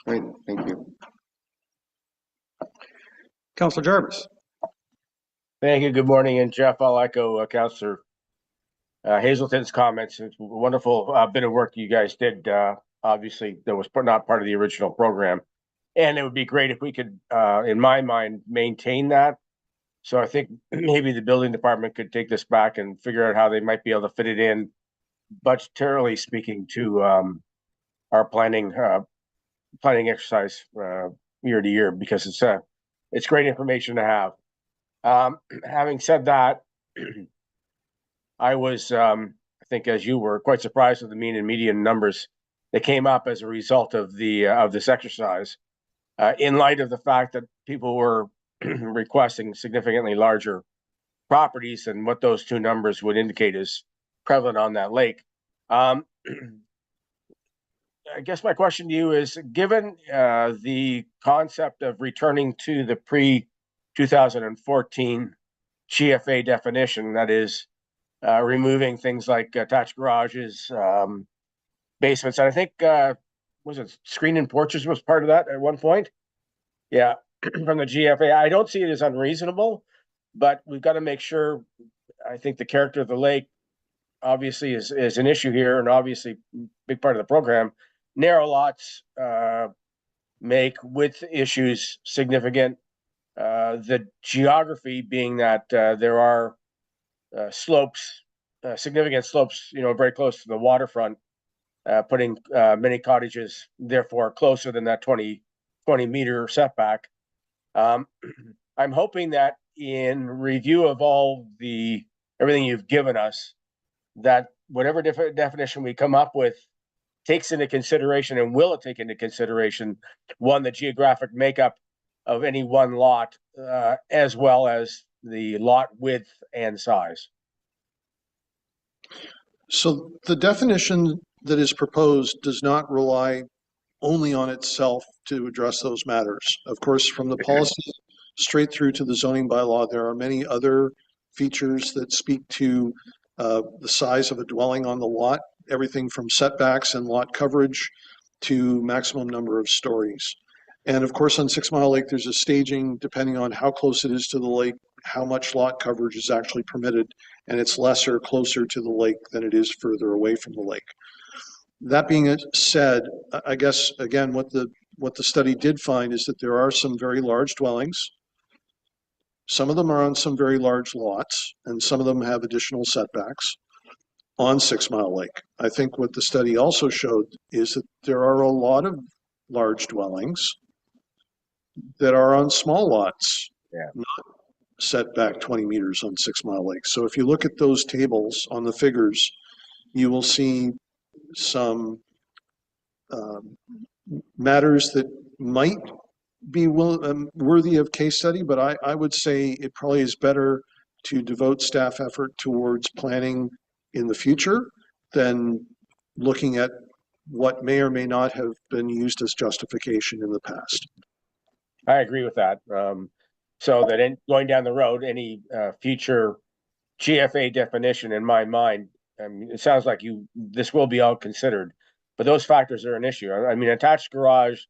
Great, thank you. Councilor Jarvis. Thank you. Good morning. And Jeff, I'll echo Councillor Hazelton's comments. It's a wonderful bit of work you guys did. Obviously, that was not part of the original program. And it would be great if we could, in my mind, maintain that. So I think maybe the building department could take this back and figure out how they might be able to fit it in, budgetarily speaking, to our planning exercise year to year, because it's great information to have. Having said that, I was, I think, as you were, quite surprised with the mean and median numbers that came up as a result of this exercise, in light of the fact that people were requesting significantly larger properties, and what those two numbers would indicate is prevalent on that lake. I guess my question to you is, given the concept of returning to the pre-2014 GFA definition, that is, removing things like attached garages, basements, and I think, was it screen and porches was part of that at one point? Yeah, from the GFA. I don't see it as unreasonable, but we've got to make sure, I think the character of the lake obviously is an issue here, and obviously big part of the program. Narrow lots make width issues significant. The geography being that there are slopes, significant slopes, very close to the waterfront, putting many cottages therefore closer than that 20 meter setback. I'm hoping that in review of everything you've given us, that whatever definition we come up with takes into consideration, and will take into consideration, one, the geographic makeup of any one lot, as well as the lot width and size. So the definition that is proposed does not rely only on itself to address those matters. Of course, from the policy straight through to the zoning bylaw, there are many other features that speak to the size of a dwelling on the lot, everything from setbacks and lot coverage to maximum number of stories. And of course, on 6 Mile Lake, there's a staging depending on how close it is to the lake, how much lot coverage is actually permitted, and it's lesser closer to the lake than it is further away from the lake. That being said, I guess, again, what the study did find is that there are some very large dwellings. Some of them are on some very large lots, and some of them have additional setbacks on 6 Mile Lake. I think what the study also showed is that there are a lot of large dwellings that are on small lots, Yeah. not set back 20 meters on 6 Mile Lake. So if you look at those tables on the figures, you will see some matters that might be worthy of case study, but I would say it probably is better to devote staff effort towards planning in the future than looking at what may or may not have been used as justification in the past. I agree with that. So that in going down the road, any future GFA definition in my mind, it sounds like this will be all considered, but those factors are an issue. I mean, attached garage,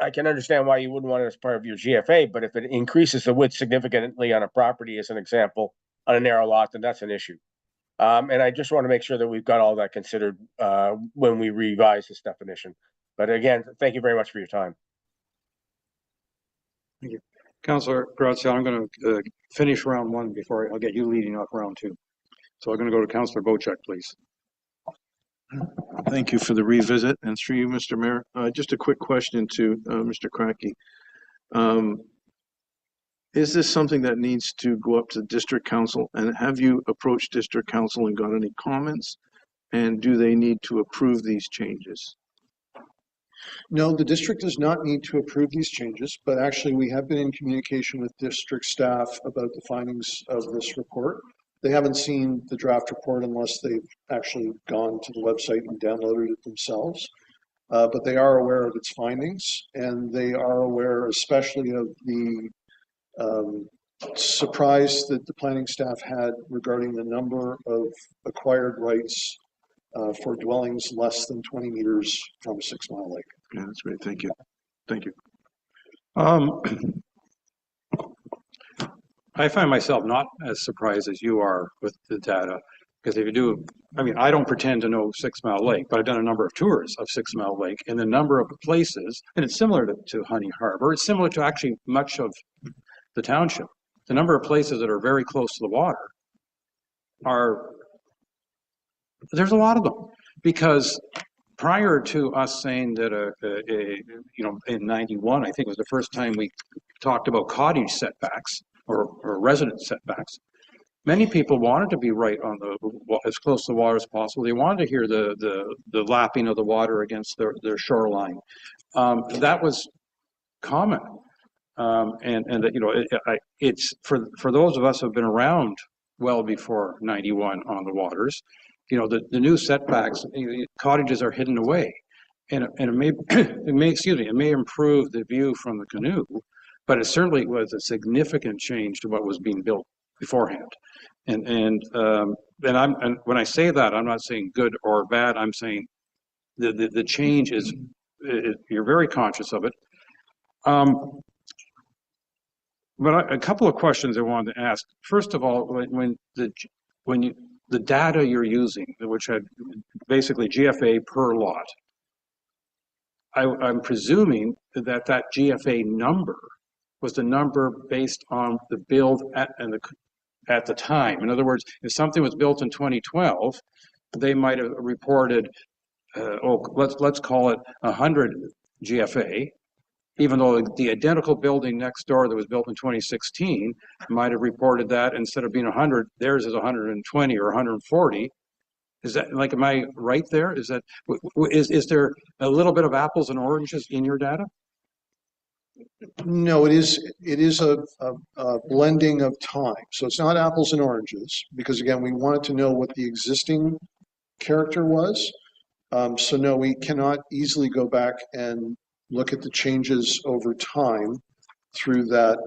I can understand why you wouldn't want it as part of your GFA, but if it increases the width significantly on a property, as an example, on a narrow lot, then that's an issue. And I just want to make sure that we've got all that considered when we revise this definition. But again, thank you very much for your time. Councillor Graziano, I'm going to finish round one before I'll get you leading off round two. So I'm going to go to Councillor Bocek, please. Thank you for the revisit, and through you, Mr. Mayor. Just a quick question to Mr. Crackey. Is this something that needs to go up to district council, and have you approached district council and got any comments? And do they need to approve these changes? No, the district does not need to approve these changes, but actually we have been in communication with district staff about the findings of this report. They haven't seen the draft report unless they've actually gone to the website and downloaded it themselves. But they are aware of its findings, and they are aware especially of the surprise that the planning staff had regarding the number of acquired rights for dwellings less than 20 meters from 6 Mile Lake. Yeah, that's great. Thank you. Thank you. I find myself not as surprised as you are with the data, because if you do, I mean, I don't pretend to know 6 Mile Lake, but I've done a number of tours of 6 Mile Lake, and the number of places, and it's similar to Honey Harbor, it's similar to actually much of the township. The number of places that are very close to the water there's a lot of them, because prior to us saying that in 91, I think was the first time we talked about cottage setbacks or resident setbacks. Many people wanted to be right on as close to the water as possible. They wanted to hear the lapping of the water against their shoreline. That was common, and that it's for those of us who have been around well before 91 on the waters. The new setbacks, cottages are hidden away, and it may improve the view from the canoe, but it certainly was a significant change to what was being built beforehand. And when I say that, I'm not saying good or bad. I'm saying the change is you're very conscious of it. But a couple of questions I wanted to ask. First of all, when the data you're using, which had basically GFA per lot, I'm presuming that GFA number was the number based on the build at the time. In other words, if something was built in 2012, they might have reported, let's call it 100 GFA, even though the identical building next door that was built in 2016 might have reported that instead of being 100, theirs is 120 or 140. Is that, am I right there? Is there a little bit of apples and oranges in your data? No, it is a blending of time. So it's not apples and oranges, because again, we wanted to know what the existing character was. So no, we cannot easily go back and look at the changes over time through that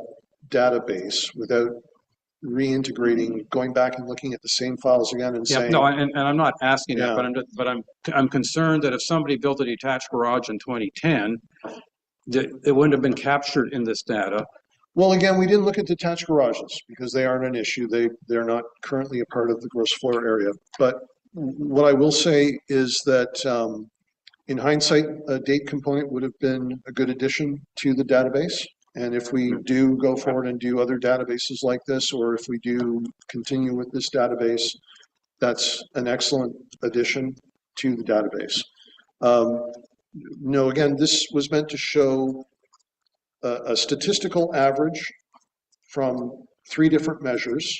database without reintegrating, going back and looking at the same files again and saying. No, and I'm not asking Yeah. that, but I'm concerned that if somebody built a detached garage in 2010, it wouldn't have been captured in this data. Well, again, we didn't look at detached garages because they aren't an issue. They're not currently a part of the gross floor area. But what I will say is that in hindsight, a date component would have been a good addition to the database. And if we do go forward and do other databases like this, or if we do continue with this database, that's an excellent addition to the database. No, again, this was meant to show a statistical average from 3 different measures,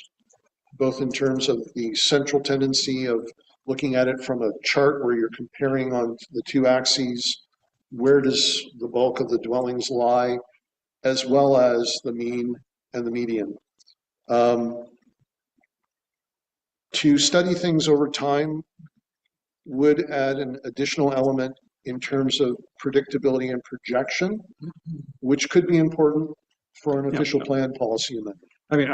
both in terms of the central tendency of looking at it from a chart where you're comparing on the 2 axes, where does the bulk of the dwellings lie, as well as the mean and the median. To study things over time would add an additional element in terms of predictability and projection, which could be important for an official plan policy amendment. I mean,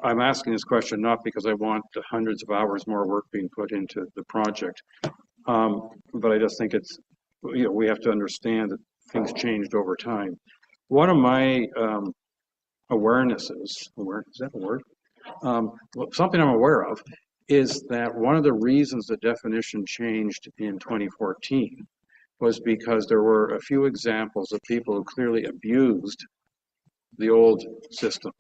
I'm asking this question not because I want hundreds of hours more work being put into the project, but I just think it's, we have to understand that things changed over time. One of my awarenesses, is that a word? Something I'm aware of is that one of the reasons the definition changed in 2014 was because there were a few examples of people who clearly abused the old system.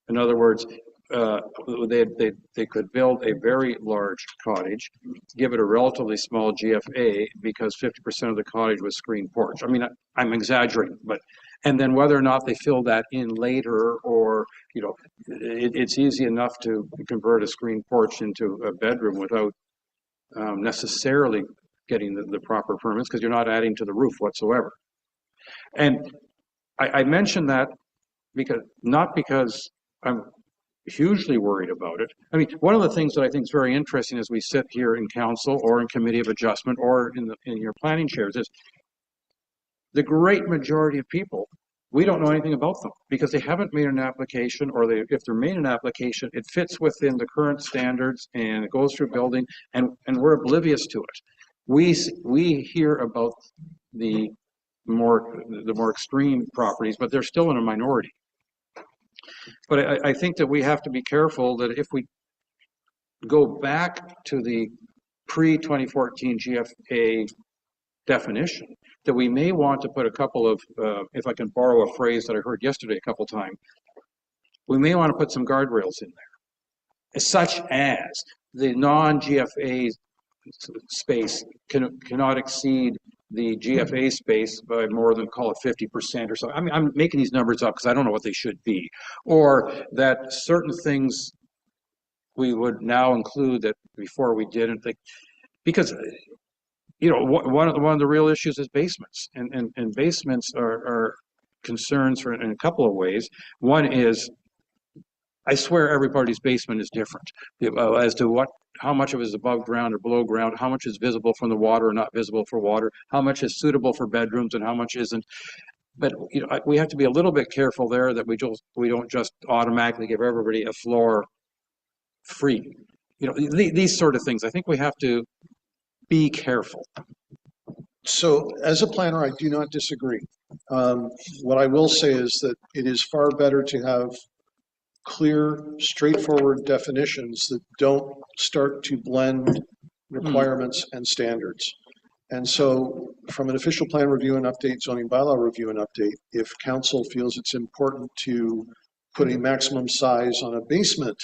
In other words, they could build a very large cottage, give it a relatively small GFA because 50% of the cottage was screened porch. I mean, I'm exaggerating, but, and then whether or not they fill that in later, or, it's easy enough to convert a screened porch into a bedroom without necessarily getting the proper permits, because you're not adding to the roof whatsoever. And I mention that not because I'm hugely worried about it. I mean, one of the things that I think is very interesting as we sit here in council or in committee of adjustment or in your planning chairs is the great majority of people, we don't know anything about them because they haven't made an application, or if they're made an application, it fits within the current standards and it goes through building, and we're oblivious to it. We hear about the more extreme properties, but they're still in a minority. But I think that we have to be careful that if we go back to the pre-2014 GFA definition, that we may want to put a couple of, if I can borrow a phrase that I heard yesterday a couple times, we may want to put some guardrails in there, such as the non-GFA space cannot exceed the GFA space by more than, call it 50% or so. I mean, I'm making these numbers up because I don't know what they should be. Or that certain things we would now include that before we didn't think, because one of the real issues is basements, and basements are concerns in a couple of ways. One is, I swear everybody's basement is different as to how much of it is above ground or below ground, how much is visible from the water or not visible for water, how much is suitable for bedrooms and how much isn't. But we have to be a little bit careful there that we don't just automatically give everybody a floor free. These sort of things. I think we have to be careful. So as a planner, I do not disagree. What I will say is that it is far better to have clear, straightforward definitions that don't start to blend requirements and standards. And so from an official plan review and update, zoning bylaw review and update, if council feels it's important to put a maximum size on a basement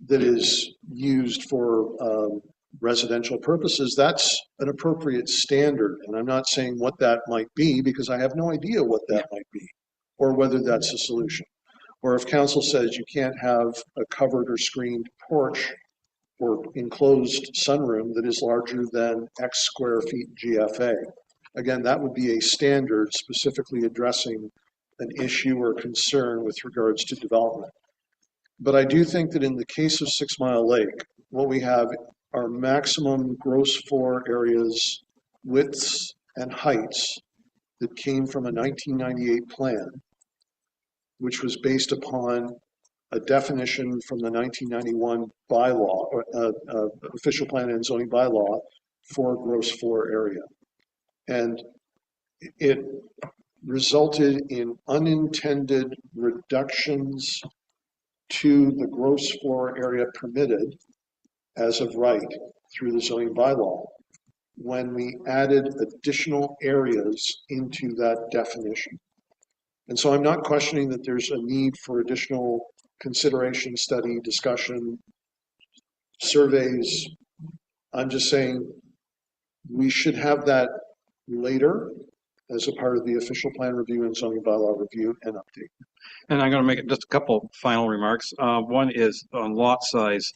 that is used for residential purposes, that's an appropriate standard. And I'm not saying what that might be because I have no idea what that might be or whether that's a solution. Or if council says you can't have a covered or screened porch or enclosed sunroom that is larger than X square feet GFA. Again, that would be a standard specifically addressing an issue or concern with regards to development. But I do think that in the case of 6 Mile Lake, what we have are maximum gross floor areas, widths, and heights that came from a 1998 plan, which was based upon a definition from the 1991 bylaw, official plan and zoning bylaw for gross floor area. And it resulted in unintended reductions to the gross floor area permitted as of right through the zoning bylaw when we added additional areas into that definition. And so I'm not questioning that there's a need for additional consideration, study, discussion, surveys. I'm just saying we should have that later as a part of the official plan review and zoning bylaw review and update. And I'm going to make just a couple final remarks. One is on lot size.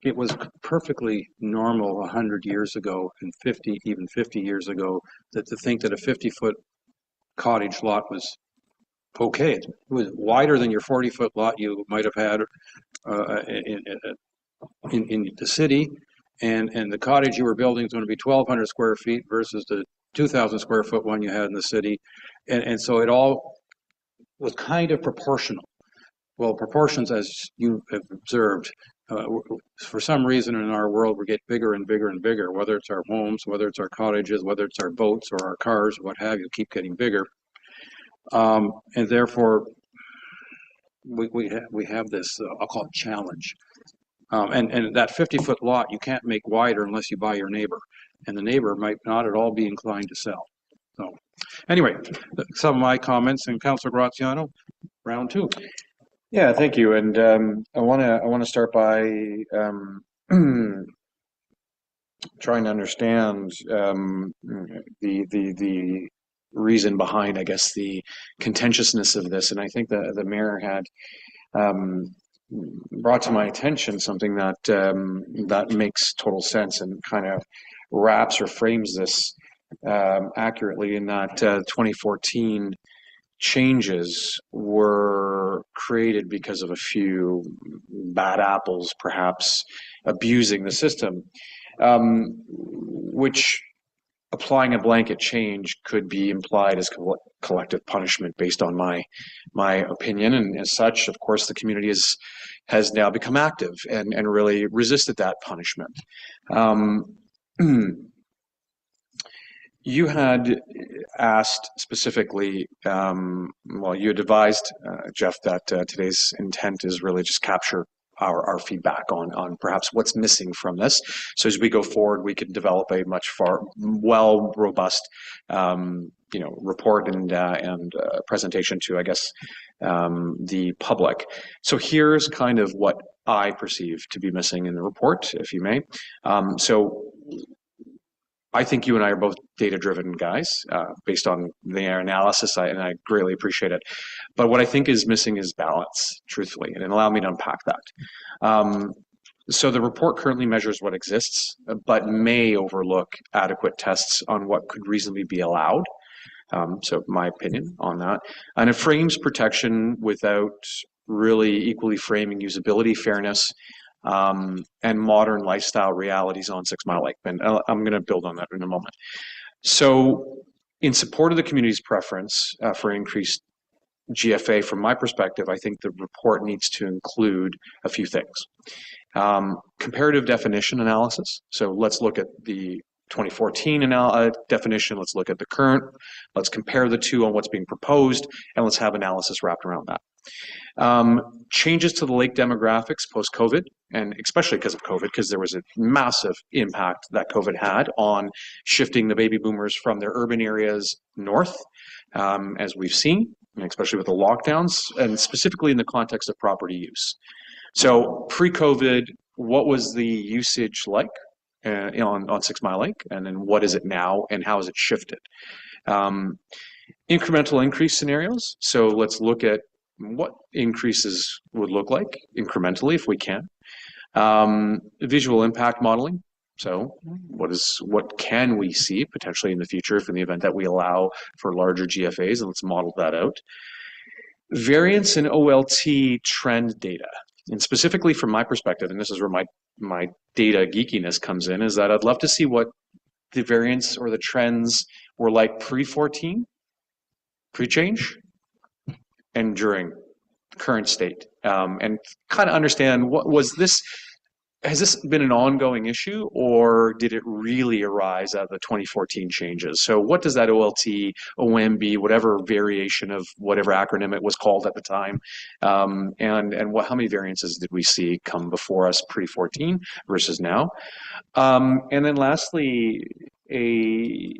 It was perfectly normal 100 years ago and 50, even 50 years ago, that to think that a 50-foot cottage lot was okay. It was wider than your 40-foot lot you might have had in the city, and the cottage you were building is going to be 1,200 square feet versus the 2,000 square foot one you had in the city, and so it all was kind of proportional. Well, proportions, as you have observed, for some reason in our world, we get bigger and bigger and bigger, whether it's our homes, whether it's our cottages, whether it's our boats or our cars, what have you, keep getting bigger. And therefore, we have this, I'll call it challenge. And that 50-foot lot, you can't make wider unless you buy your neighbor. And the neighbor might not at all be inclined to sell. So anyway, some of my comments, and Councilor Graziano, round two. Yeah, thank you. And I want to start by trying to understand the reason behind, I guess, the contentiousness of this. And I think the mayor had brought to my attention something that that makes total sense and kind of wraps or frames this accurately, in that 2014 changes were created because of a few bad apples, perhaps abusing the system, which applying a blanket change could be implied as collective punishment based on my opinion. And as such, of course, the community has now become active and really resisted that punishment. You had asked specifically, well, you had advised, Jeff, that today's intent is really just capture our feedback on perhaps what's missing from this. So as we go forward, we can develop a much robust, report and presentation to, I guess, the public. So here's kind of what I perceive to be missing in the report, if you may. So I think you and I are both data-driven guys, based on their analysis, and I greatly appreciate it. But what I think is missing is balance, truthfully, and allow me to unpack that. So the report currently measures what exists, but may overlook adequate tests on what could reasonably be allowed. So my opinion on that. And it frames protection without really equally framing usability, fairness, and modern lifestyle realities on 6 Mile Lake. And I'm going to build on that in a moment. So in support of the community's preference for increased GFA, from my perspective, I think the report needs to include a few things. Comparative definition analysis. So let's look at the 2014 definition. Let's look at the current. Let's compare the two on what's being proposed, and let's have analysis wrapped around that. Changes to the lake demographics post-COVID, and especially because of COVID, because there was a massive impact that COVID had on shifting the baby boomers from their urban areas north, as we've seen, especially with the lockdowns, and specifically in the context of property use. So pre-COVID, what was the usage like on 6 Mile Lake, and then what is it now, and how has it shifted? Incremental increase scenarios. So let's look at what increases would look like incrementally if we can. Visual impact modeling. So what can we see potentially in the future if in the event that we allow for larger GFAs, and let's model that out. Variance in OLT trend data. And specifically from my perspective, and this is where my data geekiness comes in, is that I'd love to see what the variance or the trends were like pre-14, pre-change, and during current state, and kind of understand what was this has this been an ongoing issue, or did it really arise out of the 2014 changes? So what does that OLT, OMB, whatever variation of whatever acronym it was called at the time, and how many variances did we see come before us pre-14 versus now? And then lastly, a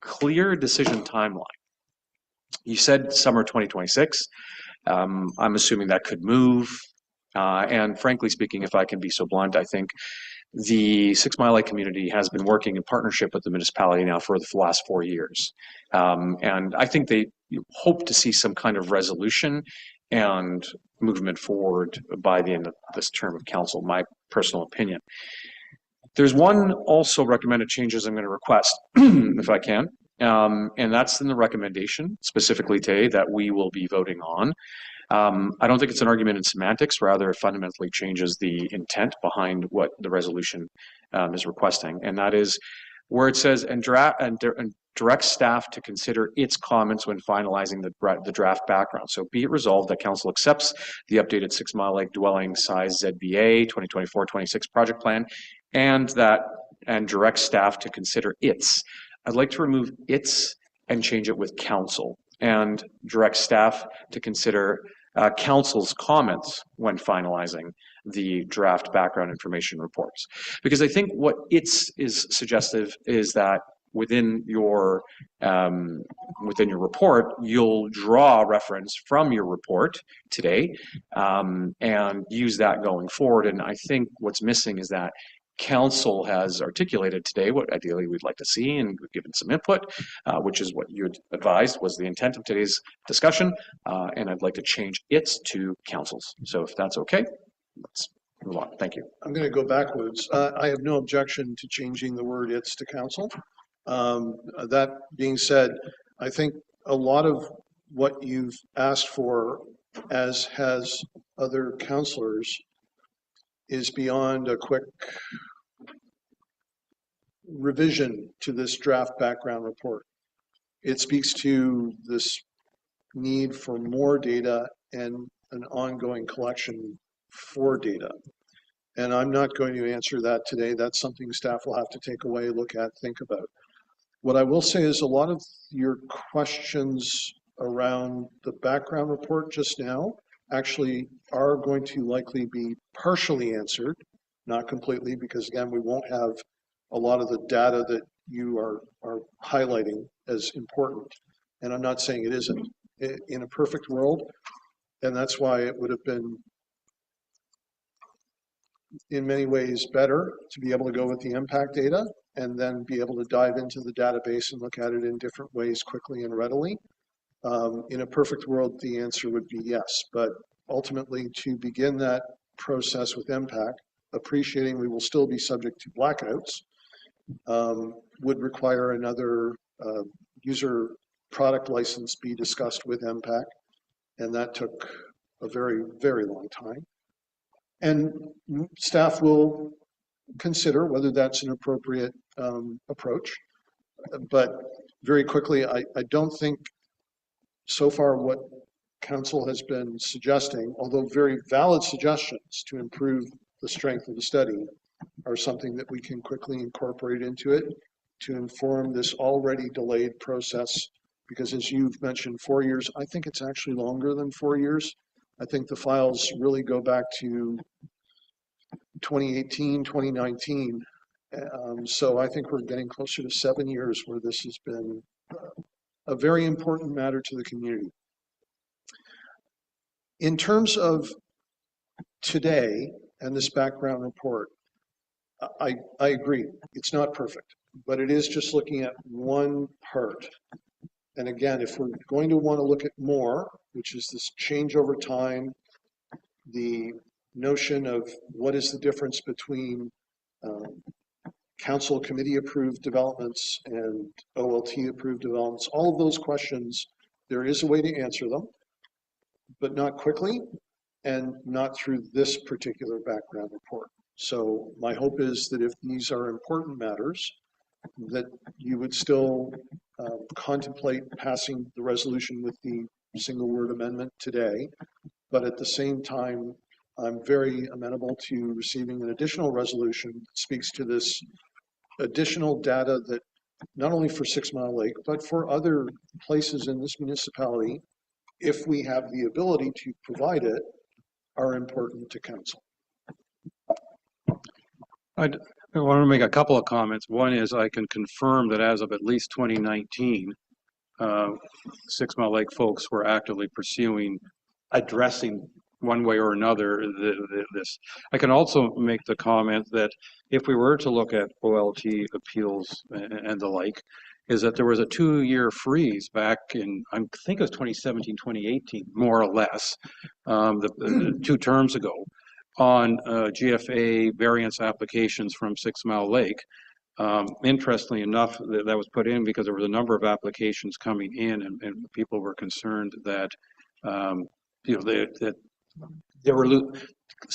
clear decision timeline. You said summer 2026. I'm assuming that could move. And frankly speaking, if I can be so blunt, I think the 6 Mile Lake community has been working in partnership with the municipality now for the last 4 years. And I think they hope to see some kind of resolution and movement forward by the end of this term of council, my personal opinion. There's one also recommended changes I'm going to request, if I can, and that's in the recommendation specifically today that we will be voting on. I don't think it's an argument in semantics, rather it fundamentally changes the intent behind what the resolution is requesting. And that is where it says, and direct staff to consider its comments when finalizing the draft background. So be it resolved that council accepts the updated 6 Mile Lake dwelling size ZBA 2024-26 project plan and direct staff to consider its. I'd like to remove its and change it with council, and direct staff to consider council's comments when finalizing the draft background information reports. Because I think what its is suggestive is that within your report, you'll draw reference from your report today and use that going forward. And I think what's missing is that council has articulated today what ideally we'd like to see, and we've given some input, which is what you had advised was the intent of today's discussion, and I'd like to change its to council's. So if that's okay, let's move on. Thank you. I'm going to go backwards. I have no objection to changing the word "its" to council. That being said, I think a lot of what you've asked for, as has other councillors, is beyond a quick revision to this draft background report. It speaks to this need for more data and an ongoing collection for data. And I'm not going to answer that today. That's something staff will have to take away, look at, think about. What I will say is a lot of your questions around the background report just now actually are going to likely be partially answered, not completely, because again, we won't have a lot of the data that you are highlighting as important. And I'm not saying it isn't. In a perfect world, and that's why it would have been in many ways better to be able to go with the impact data and then be able to dive into the database and look at it in different ways quickly and readily. In a perfect world, the answer would be yes, but ultimately to begin that process with impact, appreciating we will still be subject to blackouts, would require another user product license be discussed with impact, and that took a very, very long time. And staff will consider whether that's an appropriate approach. But very quickly, I don't think so far what council has been suggesting, although very valid suggestions to improve the strength of the study, are something that we can quickly incorporate into it to inform this already delayed process. Because as you've mentioned, 4 years, I think it's actually longer than 4 years. I think the files really go back to 2018, 2019. So I think we're getting closer to 7 years where this has been a very important matter to the community. In terms of today and this background report, I agree, it's not perfect, but it is just looking at one part. And again, if we're going to want to look at more, which is this change over time, the notion of what is the difference between council committee approved developments and OLT approved developments, all of those questions, there is a way to answer them, but not quickly and not through this particular background report. So my hope is that if these are important matters, that you would still contemplate passing the resolution with the single word amendment today, but at the same time I'm very amenable to receiving an additional resolution that speaks to this additional data that not only for 6 Mile Lake, but for other places in this municipality, if we have the ability to provide it, are important to council. I want to make a couple of comments. One is I can confirm that as of at least 2019, 6 Mile Lake folks were actively pursuing addressing one way or another this. I can also make the comment that if we were to look at OLT appeals and the like, is that there was a 2-year freeze back in, I think it was 2017, 2018, more or less, the 2 terms ago, on GFA variance applications from 6 Mile Lake. Interestingly enough, that was put in because there was a number of applications coming in, and people were concerned that that they were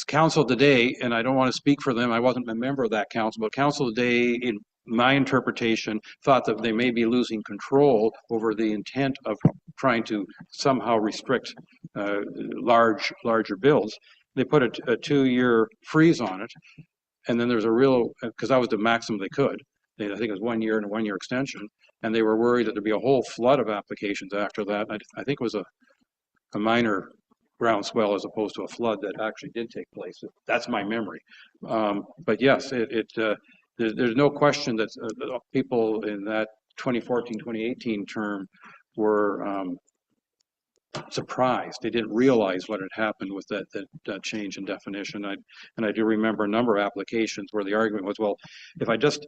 council today, and I don't want to speak for them. I wasn't a member of that council, but council today, in my interpretation, thought that they may be losing control over the intent of trying to somehow restrict larger builds. They put a 2-year freeze on it, and then there's a real, because that was the maximum they could. I think it was 1 year and a 1-year extension, and they were worried that there'd be a whole flood of applications after that. I think it was a minor groundswell as opposed to a flood that actually did take place. That's my memory. But yes, there's no question that people in that 2014, 2018 term were surprised. They didn't realize what had happened with that change in definition. And I do remember a number of applications where the argument was, well, if I just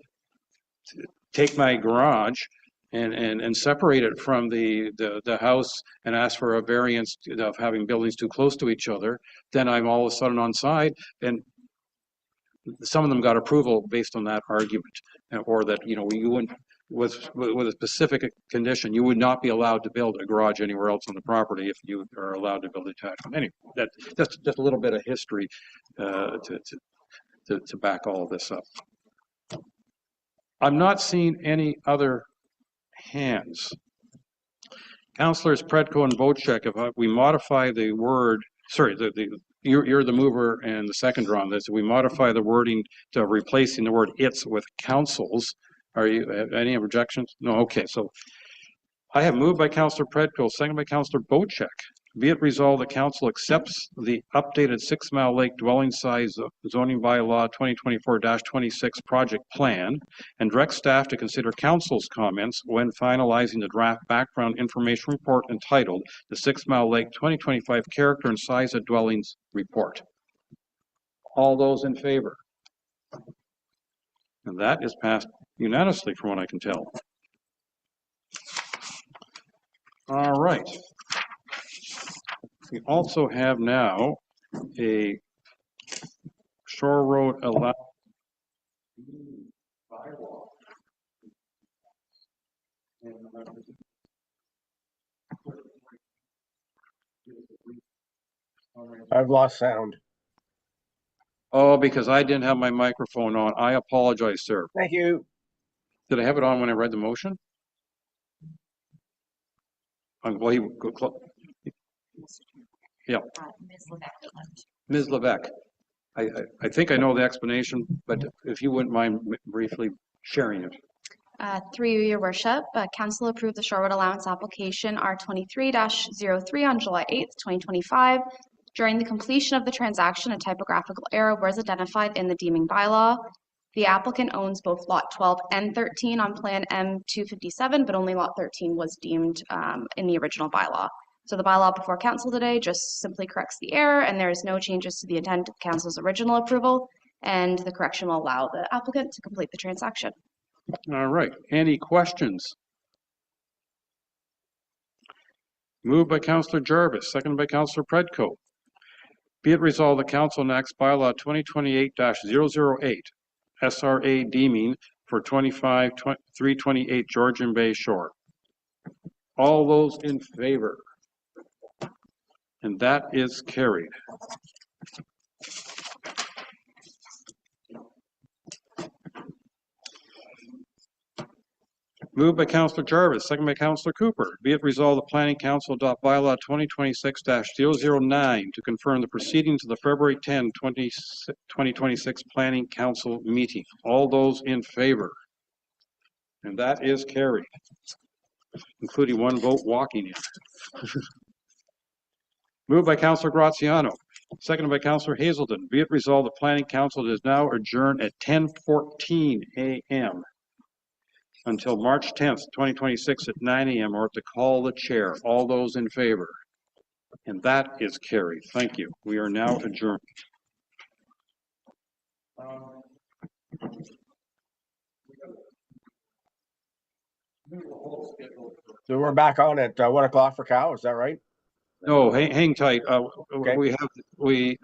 take my garage and separate it from the house and ask for a variance of having buildings too close to each other, then I'm all of a sudden on side. And some of them got approval based on that argument, or that, you wouldn't, with a specific condition, you would not be allowed to build a garage anywhere else on the property if you are allowed to build attached. Anyway, that's just a little bit of history to back all of this up. I'm not seeing any other hands. Councillors Predko and Bocek, if we modify the word, sorry, you're the mover and the seconder on this. If we modify the wording to replacing the word "its" with "councils," are you any objections? No. Okay. So I have moved by Councillor Predko, second by Councillor Bocek. Be it resolved that council accepts the updated 6 Mile Lake dwelling size zoning bylaw 2024-26 project plan and directs staff to consider council's comments when finalizing the draft background information report entitled the 6 Mile Lake 2025 character and size of dwellings report. All those in favor? And that is passed unanimously from what I can tell. All right. We also have now a Shore Road allowance bylaw. I've lost sound. Oh, because I didn't have my microphone on. I apologize, sir. Thank you. Did I have it on when I read the motion? Well, yeah. Ms. Levesque, I think I know the explanation, but if you wouldn't mind briefly sharing it. Through you, your worship, council approved the Shore Road Allowance application R23-03 on July 8th, 2025. During the completion of the transaction, a typographical error was identified in the deeming bylaw. The applicant owns both Lot 12 and 13 on Plan M257, but only Lot 13 was deemed in the original bylaw. So the bylaw before council today just simply corrects the error, and there is no changes to the intent of council's original approval, and the correction will allow the applicant to complete the transaction. All right. Any questions? Moved by Councillor Jarvis, seconded by Councillor Predko. Be it resolved the council enacts bylaw 2028-008, SRA deeming for 328 Georgian Bay Shore. All those in favor? And that is carried. Moved by Councillor Jarvis, second by Councillor Cooper. Be it resolved, the Planning Council adopt bylaw 2026-009 to confirm the proceedings of the February 10, 2026 Planning Council meeting. All those in favor? And that is carried, including one vote walking in. Moved by Councillor Graziano, seconded by Councillor Hazelton. Be it resolved, the Planning Council is now adjourned at 10:14 a.m. until March 10th, 2026 at 9 a.m. or to call the chair. All those in favor? And that is carried. Thank you. We are now adjourned. So we're back on at 1 o'clock for Cal, is that right? No, hang tight. Okay. We